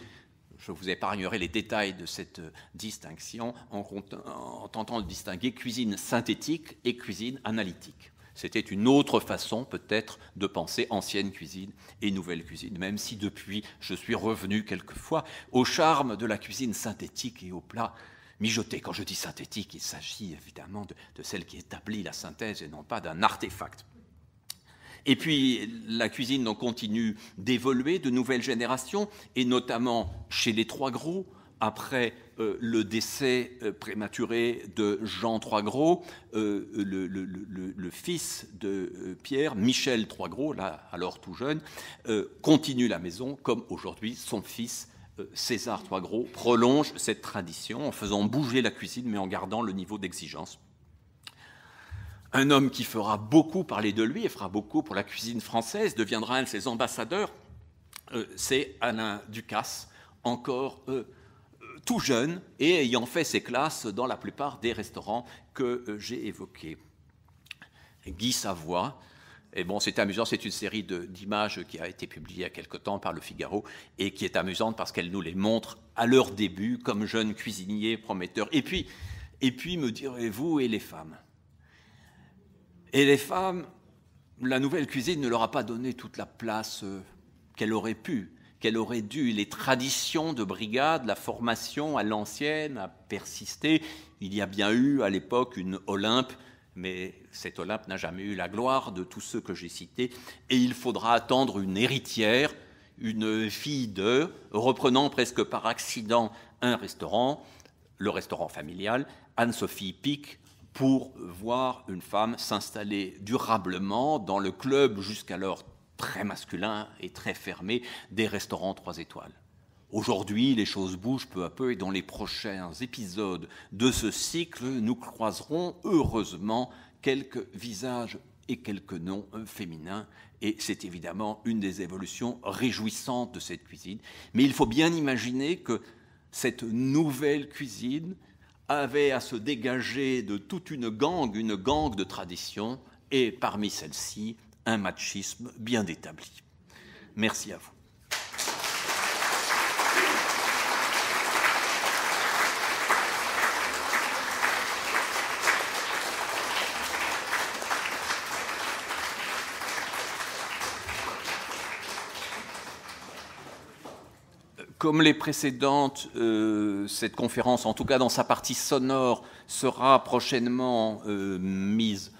je vous épargnerai les détails de cette distinction, en tentant de distinguer cuisine synthétique et cuisine analytique. C'était une autre façon peut-être de penser ancienne cuisine et nouvelle cuisine, même si depuis je suis revenu quelquefois au charme de la cuisine synthétique et au plat mijoté. Quand je dis synthétique, il s'agit évidemment de celle qui établit la synthèse et non pas d'un artefact. Et puis la cuisine donc continue d'évoluer, de nouvelles générations, et notamment chez les Trois Gros, après le décès prématuré de Jean Trois Gros, le fils de Pierre, Michel Trois Gros, là alors tout jeune, continue la maison, comme aujourd'hui son fils César Trois Gros prolonge cette tradition en faisant bouger la cuisine mais en gardant le niveau d'exigence. Un homme qui fera beaucoup parler de lui et fera beaucoup pour la cuisine française, deviendra un de ses ambassadeurs, c'est Alain Ducasse, encore tout jeune et ayant fait ses classes dans la plupart des restaurants que j'ai évoqués. Guy Savoy, Et bon, c'est amusant, c'est une série d'images qui a été publiée il y a quelque temps par Le Figaro et qui est amusante parce qu'elle nous les montre à leur début comme jeunes cuisiniers prometteurs. Et puis me direz-vous, et les femmes? Et les femmes, la nouvelle cuisine ne leur a pas donné toute la place qu'elle aurait pu, qu'elle aurait dû. Les traditions de brigade, la formation à l'ancienne a persisté. Il y a bien eu à l'époque une Olympe, mais cette Olympe n'a jamais eu la gloire de tous ceux que j'ai cités, et il faudra attendre une héritière, une fille d'eux, reprenant presque par accident un restaurant, le restaurant familial, Anne-Sophie Pic, pour voir une femme s'installer durablement dans le club jusqu'alors très masculin et très fermé des restaurants 3 étoiles. Aujourd'hui, les choses bougent peu à peu et dans les prochains épisodes de ce cycle, nous croiserons heureusement quelques visages et quelques noms féminins. Et c'est évidemment une des évolutions réjouissantes de cette cuisine. Mais il faut bien imaginer que cette nouvelle cuisine avait à se dégager de toute une gang de traditions, et parmi celles-ci, un machisme bien établi. Merci à vous. Comme les précédentes, cette conférence, en tout cas dans sa partie sonore, sera prochainement mise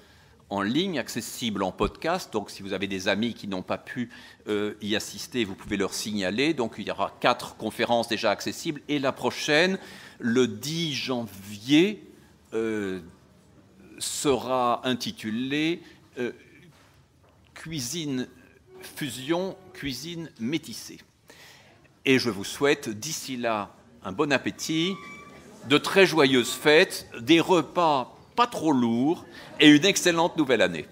en ligne, accessible en podcast. Donc si vous avez des amis qui n'ont pas pu y assister, vous pouvez leur signaler. Donc il y aura 4 conférences déjà accessibles. Et la prochaine, le 10 janvier, sera intitulée Cuisine fusion, cuisine métissée. Et je vous souhaite d'ici là un bon appétit, de très joyeuses fêtes, des repas pas trop lourds et une excellente nouvelle année.